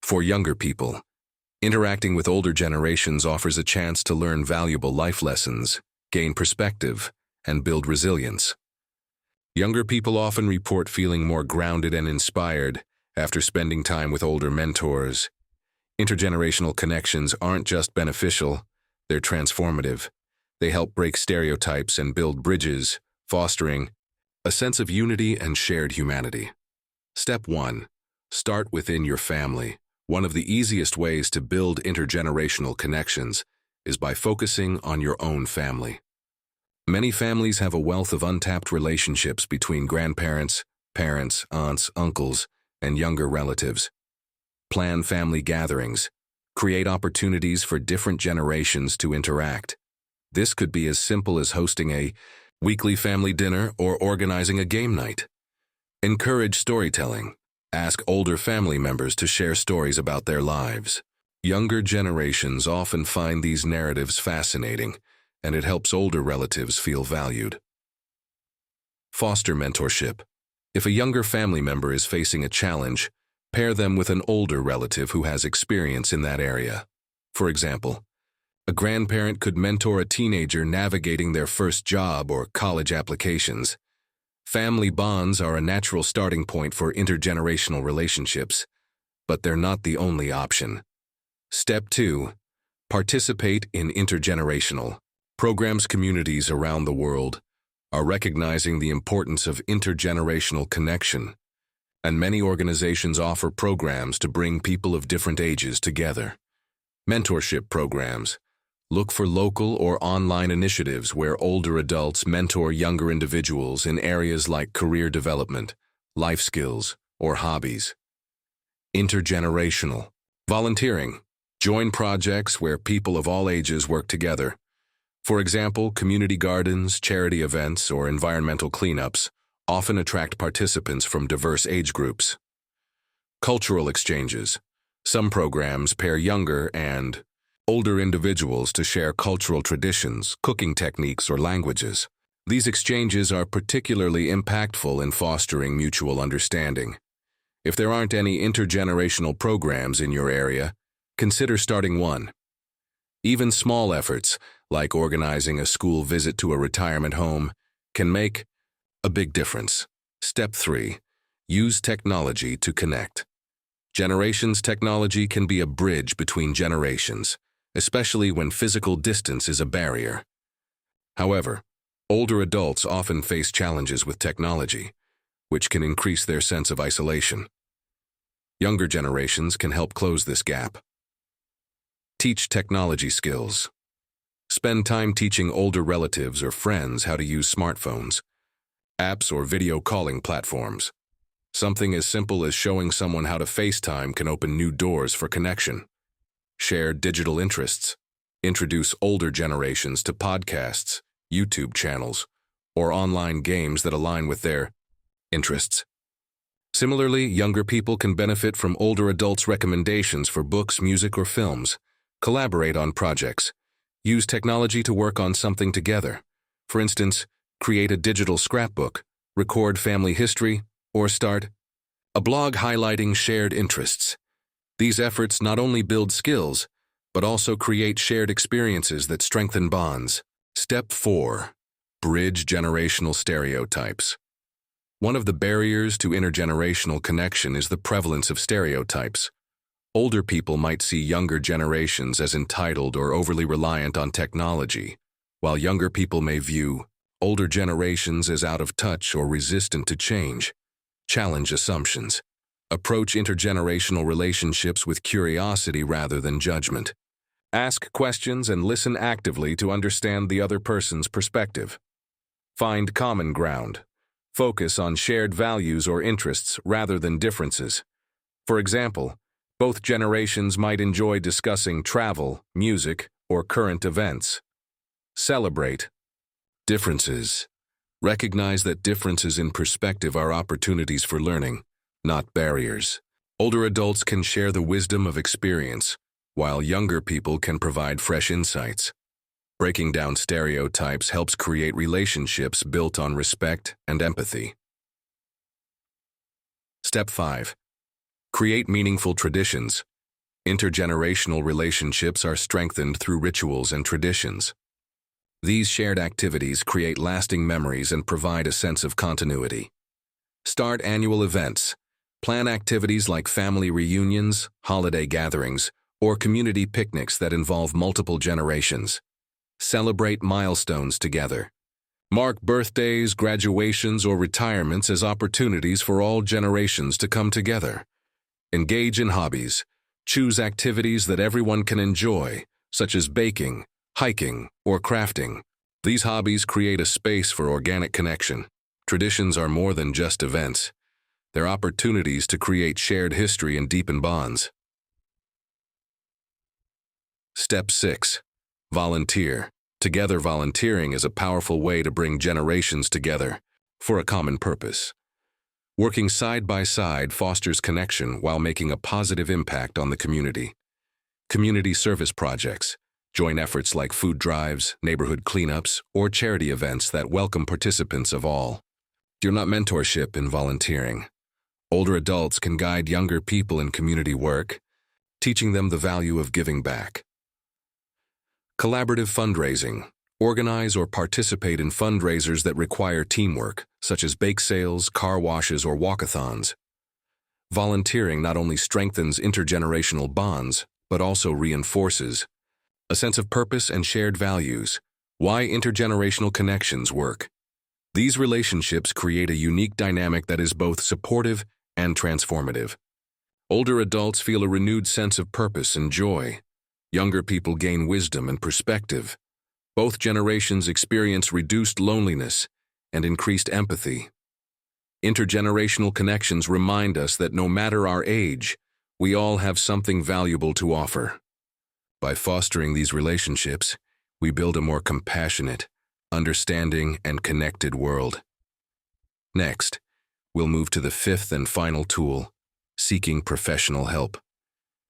For younger people, interacting with older generations offers a chance to learn valuable life lessons, gain perspective, and build resilience. Younger people often report feeling more grounded and inspired after spending time with older mentors. Intergenerational connections aren't just beneficial, they're transformative. They help break stereotypes and build bridges, fostering a sense of unity and shared humanity. Step 1. Start within your family. One of the easiest ways to build intergenerational connections is by focusing on your own family. Many families have a wealth of untapped relationships between grandparents, parents, aunts, uncles, and younger relatives. Plan family gatherings. Create opportunities for different generations to interact. This could be as simple as hosting a weekly family dinner or organizing a game night. Encourage storytelling. Ask older family members to share stories about their lives. Younger generations often find these narratives fascinating, and it helps older relatives feel valued. Foster mentorship. If a younger family member is facing a challenge, pair them with an older relative who has experience in that area. For example, a grandparent could mentor a teenager navigating their first job or college applications. Family bonds are a natural starting point for intergenerational relationships, but they're not the only option. Step 2. Participate in intergenerational programs. Communities around the world are recognizing the importance of intergenerational connection, and many organizations offer programs to bring people of different ages together. Mentorship programs. Look for local or online initiatives where older adults mentor younger individuals in areas like career development, life skills, or hobbies. Intergenerational volunteering. Join projects where people of all ages work together. For example, community gardens, charity events, or environmental cleanups often attract participants from diverse age groups. Cultural exchanges. Some programs pair younger and older individuals to share cultural traditions, cooking techniques, or languages. These exchanges are particularly impactful in fostering mutual understanding. If there aren't any intergenerational programs in your area, consider starting one. Even small efforts, like organizing a school visit to a retirement home, can make a big difference. Step 3. Use technology to connect. Generations technology can be a bridge between generations, especially when physical distance is a barrier. However, older adults often face challenges with technology, which can increase their sense of isolation. Younger generations can help close this gap. Teach technology skills. Spend time teaching older relatives or friends how to use smartphones, apps, or video calling platforms. Something as simple as showing someone how to FaceTime can open new doors for connection. Share digital interests. Introduce older generations to podcasts, YouTube channels, or online games that align with their interests. Similarly, younger people can benefit from older adults' recommendations for books, music, or films. Collaborate on projects. Use technology to work on something together. For instance, create a digital scrapbook, record family history, or start a blog highlighting shared interests. These efforts not only build skills, but also create shared experiences that strengthen bonds. Step 4. Bridge generational stereotypes. One of the barriers to intergenerational connection is the prevalence of stereotypes. Older people might see younger generations as entitled or overly reliant on technology, while younger people may view older generations as out of touch or resistant to change. Challenge assumptions. Approach intergenerational relationships with curiosity rather than judgment. Ask questions and listen actively to understand the other person's perspective. Find common ground. Focus on shared values or interests rather than differences. For example, both generations might enjoy discussing travel, music, or current events. Celebrate differences. Recognize that differences in perspective are opportunities for learning, not barriers. Older adults can share the wisdom of experience, while younger people can provide fresh insights. Breaking down stereotypes helps create relationships built on respect and empathy. Step 5. Create meaningful traditions. Intergenerational relationships are strengthened through rituals and traditions. These shared activities create lasting memories and provide a sense of continuity. Start annual events. Plan activities like family reunions, holiday gatherings, or community picnics that involve multiple generations. Celebrate milestones together. Mark birthdays, graduations, or retirements as opportunities for all generations to come together. Engage in hobbies. Choose activities that everyone can enjoy, such as baking, hiking, or crafting. These hobbies create a space for organic connection. Traditions are more than just events. They're opportunities to create shared history and deepen bonds. Step 6. Volunteer. Together, volunteering is a powerful way to bring generations together for a common purpose. Working side by side fosters connection while making a positive impact on the community. Community service projects. Join efforts like food drives, neighborhood cleanups, or charity events that welcome participants of all. You're not mentorship in volunteering. Older adults can guide younger people in community work, teaching them the value of giving back. Collaborative fundraising. Organize or participate in fundraisers that require teamwork, such as bake sales, car washes, or walkathons. Volunteering not only strengthens intergenerational bonds, but also reinforces a sense of purpose and shared values. Why intergenerational connections work. These relationships create a unique dynamic that is both supportive and transformative. Older adults feel a renewed sense of purpose and joy. Younger people gain wisdom and perspective. Both generations experience reduced loneliness and increased empathy. Intergenerational connections remind us that no matter our age, we all have something valuable to offer. By fostering these relationships, we build a more compassionate, understanding, and connected world. Next, we'll move to the fifth and final tool, seeking professional help.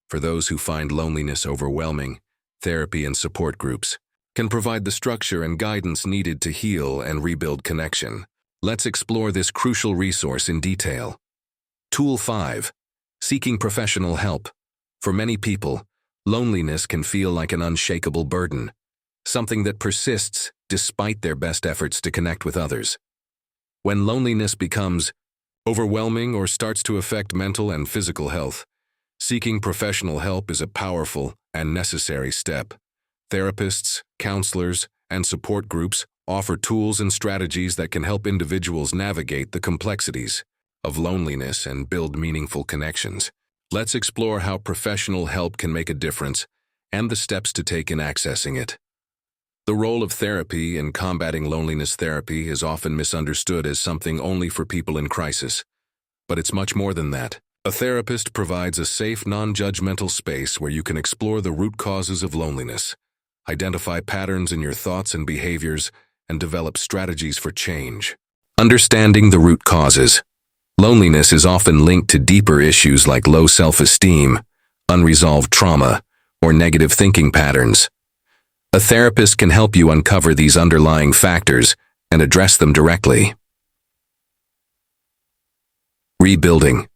For those who find loneliness overwhelming, therapy and support groups can provide the structure and guidance needed to heal and rebuild connection. Let's explore this crucial resource in detail. Tool 5. Seeking professional help. For many people, loneliness can feel like an unshakable burden, something that persists despite their best efforts to connect with others. When loneliness becomes overwhelming or starts to affect mental and physical health, seeking professional help is a powerful and necessary step. Therapists, counselors, and support groups offer tools and strategies that can help individuals navigate the complexities of loneliness and build meaningful connections. Let's explore how professional help can make a difference and the steps to take in accessing it. The role of therapy in combating loneliness. Therapy is often misunderstood as something only for people in crisis, but it's much more than that. A therapist provides a safe, non-judgmental space where you can explore the root causes of loneliness, identify patterns in your thoughts and behaviors, and develop strategies for change. Understanding the root causes. Loneliness is often linked to deeper issues like low self-esteem, unresolved trauma, or negative thinking patterns. A therapist can help you uncover these underlying factors and address them directly. Rebuilding.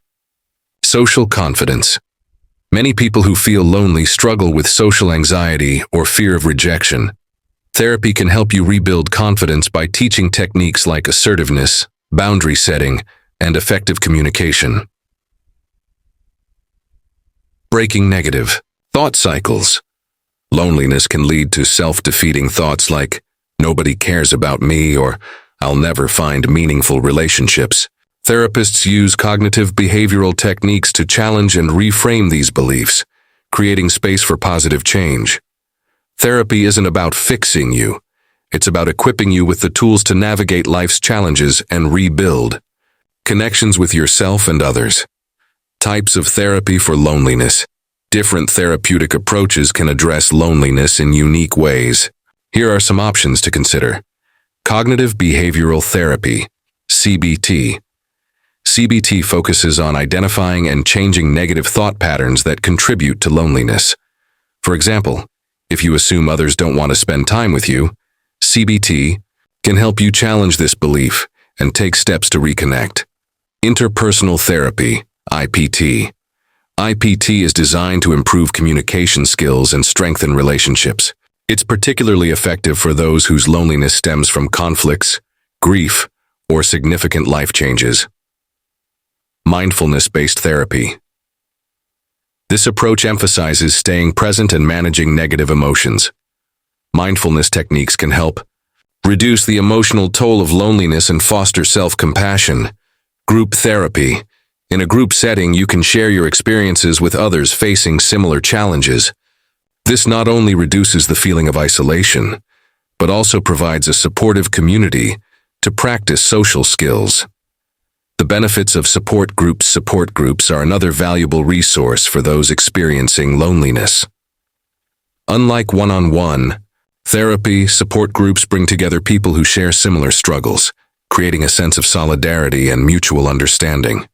Social confidence. Many people who feel lonely struggle with social anxiety or fear of rejection. Therapy can help you rebuild confidence by teaching techniques like assertiveness, boundary setting, and effective communication. Breaking negative thought cycles. Loneliness can lead to self-defeating thoughts like, "Nobody cares about me," or "I'll never find meaningful relationships." Therapists use cognitive behavioral techniques to challenge and reframe these beliefs, creating space for positive change. Therapy isn't about fixing you. It's about equipping you with the tools to navigate life's challenges and rebuild connections with yourself and others. Types of therapy for loneliness. Different therapeutic approaches can address loneliness in unique ways. Here are some options to consider. Cognitive behavioral therapy, CBT. CBT focuses on identifying and changing negative thought patterns that contribute to loneliness. For example, if you assume others don't want to spend time with you, CBT can help you challenge this belief and take steps to reconnect. Interpersonal therapy, IPT. IPT is designed to improve communication skills and strengthen relationships. It's particularly effective for those whose loneliness stems from conflicts, grief, or significant life changes. Mindfulness-based therapy. This approach emphasizes staying present and managing negative emotions. Mindfulness techniques can help reduce the emotional toll of loneliness and foster self-compassion. Group therapy. In a group setting, you can share your experiences with others facing similar challenges. This not only reduces the feeling of isolation, but also provides a supportive community to practice social skills. The benefits of support groups are another valuable resource for those experiencing loneliness. Unlike one-on-one therapy, support groups bring together people who share similar struggles, creating a sense of solidarity and mutual understanding.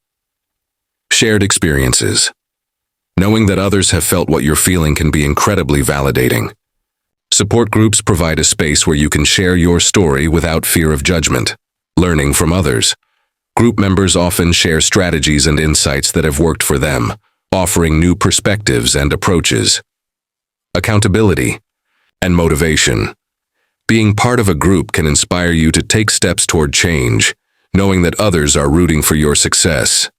Shared experiences. Knowing that others have felt what you're feeling can be incredibly validating. Support groups provide a space where you can share your story without fear of judgment. Learning from others. Group members often share strategies and insights that have worked for them, offering new perspectives and approaches. Accountability and motivation. Being part of a group can inspire you to take steps toward change, knowing that others are rooting for your success.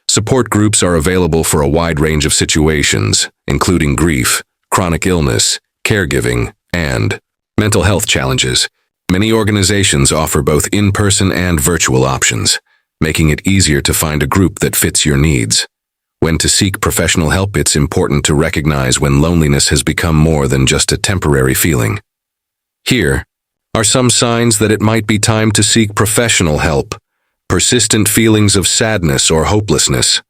Support groups are available for a wide range of situations, including grief, chronic illness, caregiving, and mental health challenges. Many organizations offer both in-person and virtual options, making it easier to find a group that fits your needs. When to seek professional help, it's important to recognize when loneliness has become more than just a temporary feeling. Here are some signs that it might be time to seek professional help. Persistent feelings of sadness or hopelessness.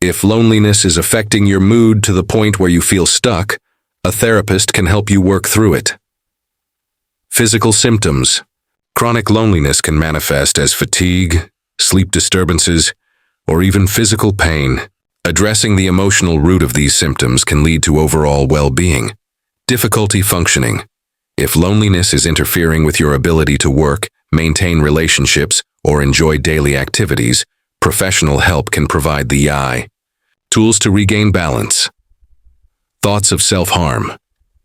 If loneliness is affecting your mood to the point where you feel stuck, a therapist can help you work through it. Physical symptoms. Chronic loneliness can manifest as fatigue, sleep disturbances, or even physical pain. Addressing the emotional root of these symptoms can lead to overall well-being. Difficulty functioning. If loneliness is interfering with your ability to work, maintain relationships, or enjoy daily activities, professional help can provide the tools to regain balance. Thoughts of self-harm.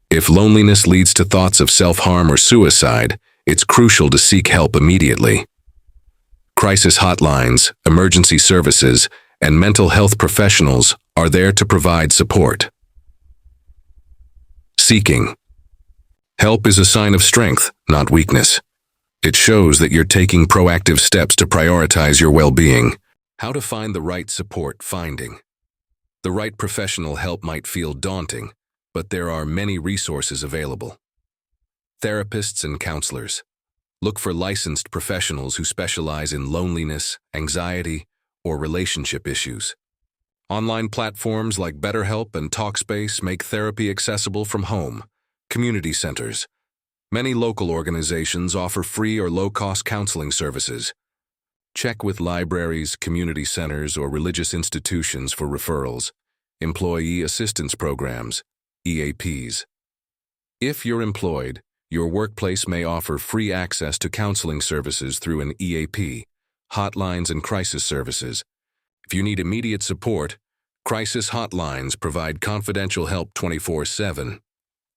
If loneliness leads to thoughts of self-harm or suicide, it's crucial to seek help immediately. Crisis hotlines, emergency services, and mental health professionals are there to provide support. Seeking help is a sign of strength, not weakness. It shows that you're taking proactive steps to prioritize your well-being. How to find the right support. Finding the right professional help might feel daunting, but there are many resources available. Therapists and counselors. Look for licensed professionals who specialize in loneliness, anxiety, or relationship issues. Online platforms like BetterHelp and Talkspace make therapy accessible from home. Community centers. Many local organizations offer free or low-cost counseling services. Check with libraries, community centers, or religious institutions for referrals. Employee assistance programs, EAPs. If you're employed, your workplace may offer free access to counseling services through an EAP, hotlines and crisis services. If you need immediate support, crisis hotlines provide confidential help 24/7.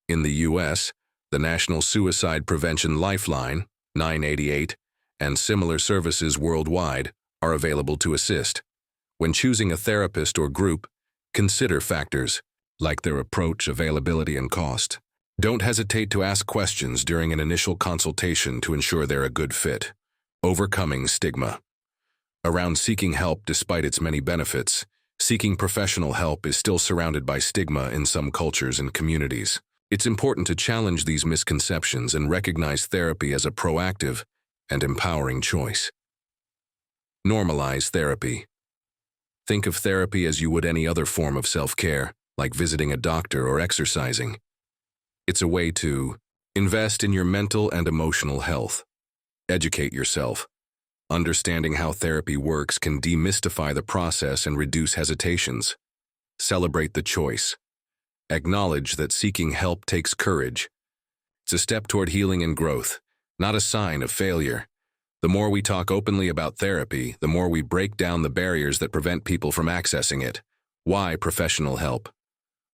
In the U.S., the National Suicide Prevention Lifeline, 988, and similar services worldwide are available to assist. When choosing a therapist or group, consider factors like their approach, availability, and cost. Don't hesitate to ask questions during an initial consultation to ensure they're a good fit. Overcoming stigma. Around seeking help despite its many benefits, seeking professional help is still surrounded by stigma in some cultures and communities. It's important to challenge these misconceptions and recognize therapy as a proactive and empowering choice. Normalize therapy. Think of therapy as you would any other form of self-care, like visiting a doctor or exercising. It's a way to invest in your mental and emotional health. Educate yourself. Understanding how therapy works can demystify the process and reduce hesitations. Celebrate the choice. Acknowledge that seeking help takes courage. It's a step toward healing and growth, not a sign of failure. The more we talk openly about therapy, the more we break down the barriers that prevent people from accessing it. Why professional help?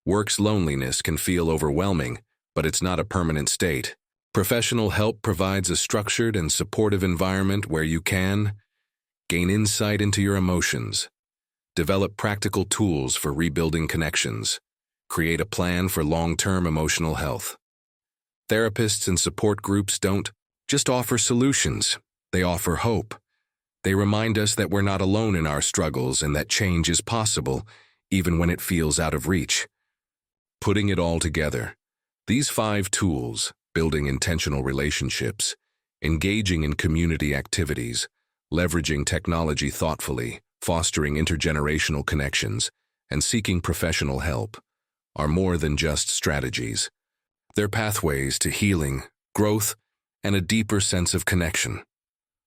Work's loneliness can feel overwhelming, but it's not a permanent state. Professional help provides a structured and supportive environment where you can gain insight into your emotions, develop practical tools for rebuilding connections, create a plan for long-term emotional health. Therapists and support groups don't just offer solutions, they offer hope. They remind us that we're not alone in our struggles and that change is possible, even when it feels out of reach. Putting it all together, these 5 tools, building intentional relationships, engaging in community activities, leveraging technology thoughtfully, fostering intergenerational connections, and seeking professional help, are more than just strategies. They're pathways to healing, growth, and a deeper sense of connection.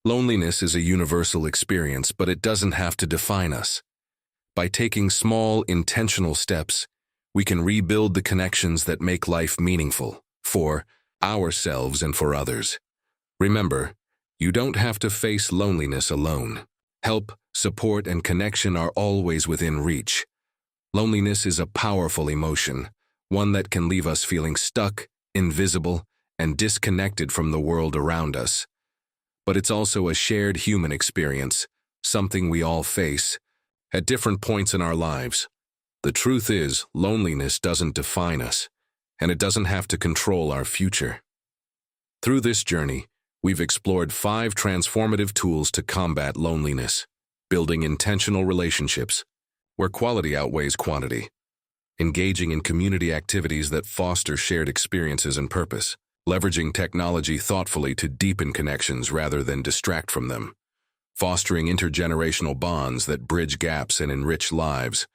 Loneliness is a universal experience, but it doesn't have to define us. By taking small, intentional steps, we can rebuild the connections that make life meaningful for ourselves and for others. Remember, you don't have to face loneliness alone. Help, support, and connection are always within reach. Loneliness is a powerful emotion, one that can leave us feeling stuck, invisible, and disconnected from the world around us. But it's also a shared human experience, something we all face at different points in our lives. The truth is, loneliness doesn't define us, and it doesn't have to control our future. Through this journey, we've explored 5 transformative tools to combat loneliness: building intentional relationships, where quality outweighs quantity; engaging in community activities that foster shared experiences and purpose; leveraging technology thoughtfully to deepen connections rather than distract from them; fostering intergenerational bonds that bridge gaps and enrich lives;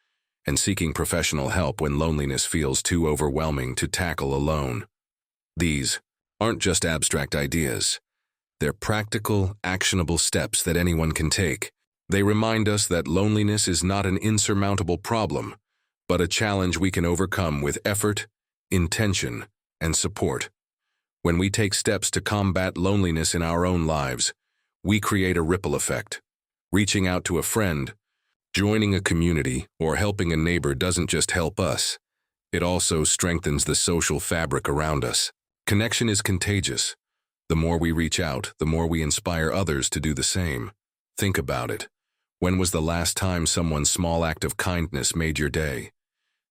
and seeking professional help when loneliness feels too overwhelming to tackle alone. These aren't just abstract ideas. They're practical, actionable steps that anyone can take. They remind us that loneliness is not an insurmountable problem, but a challenge we can overcome with effort, intention, and support. When we take steps to combat loneliness in our own lives, we create a ripple effect. Reaching out to a friend, joining a community, or helping a neighbor doesn't just help us. It also strengthens the social fabric around us. Connection is contagious. The more we reach out, the more we inspire others to do the same. Think about it. When was the last time someone's small act of kindness made your day?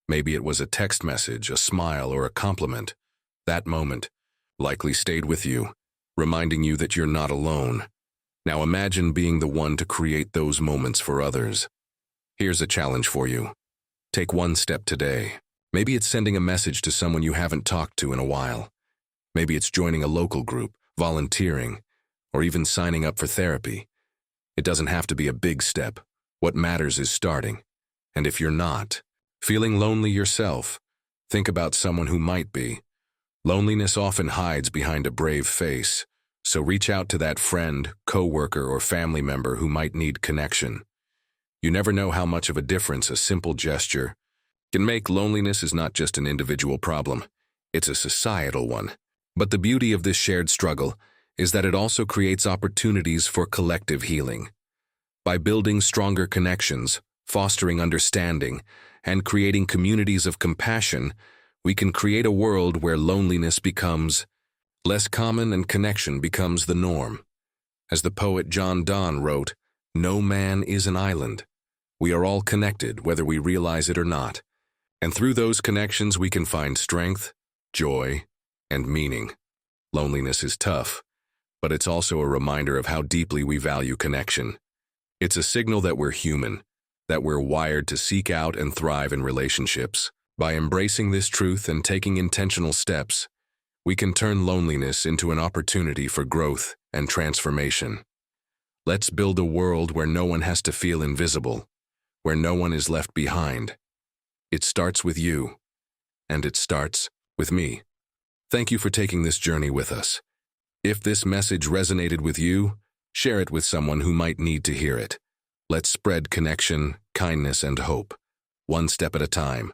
Maybe it was a text message, a smile, or a compliment. That moment likely stayed with you, reminding you that you're not alone. Now imagine being the one to create those moments for others. Here's a challenge for you. Take one step today. Maybe it's sending a message to someone you haven't talked to in a while. Maybe it's joining a local group, volunteering, or even signing up for therapy. It doesn't have to be a big step. What matters is starting. And if you're not feeling lonely yourself, think about someone who might be. Loneliness often hides behind a brave face, so reach out to that friend, coworker, or family member who might need connection. You never know how much of a difference a simple gesture can make. Loneliness is not just an individual problem, it's a societal one. But the beauty of this shared struggle is that it also creates opportunities for collective healing. By building stronger connections, fostering understanding, and creating communities of compassion, we can create a world where loneliness becomes less common and connection becomes the norm. As the poet John Donne wrote, "No man is an island. We are all connected, whether we realize it or not. And through those connections we can find strength, joy, and meaning." Loneliness is tough, but it's also a reminder of how deeply we value connection. It's a signal that we're human, that we're wired to seek out and thrive in relationships. By embracing this truth and taking intentional steps, we can turn loneliness into an opportunity for growth and transformation. Let's build a world where no one has to feel invisible, where no one is left behind. It starts with you, and it starts with me. Thank you for taking this journey with us. If this message resonated with you, share it with someone who might need to hear it. Let's spread connection, kindness, and hope, one step at a time.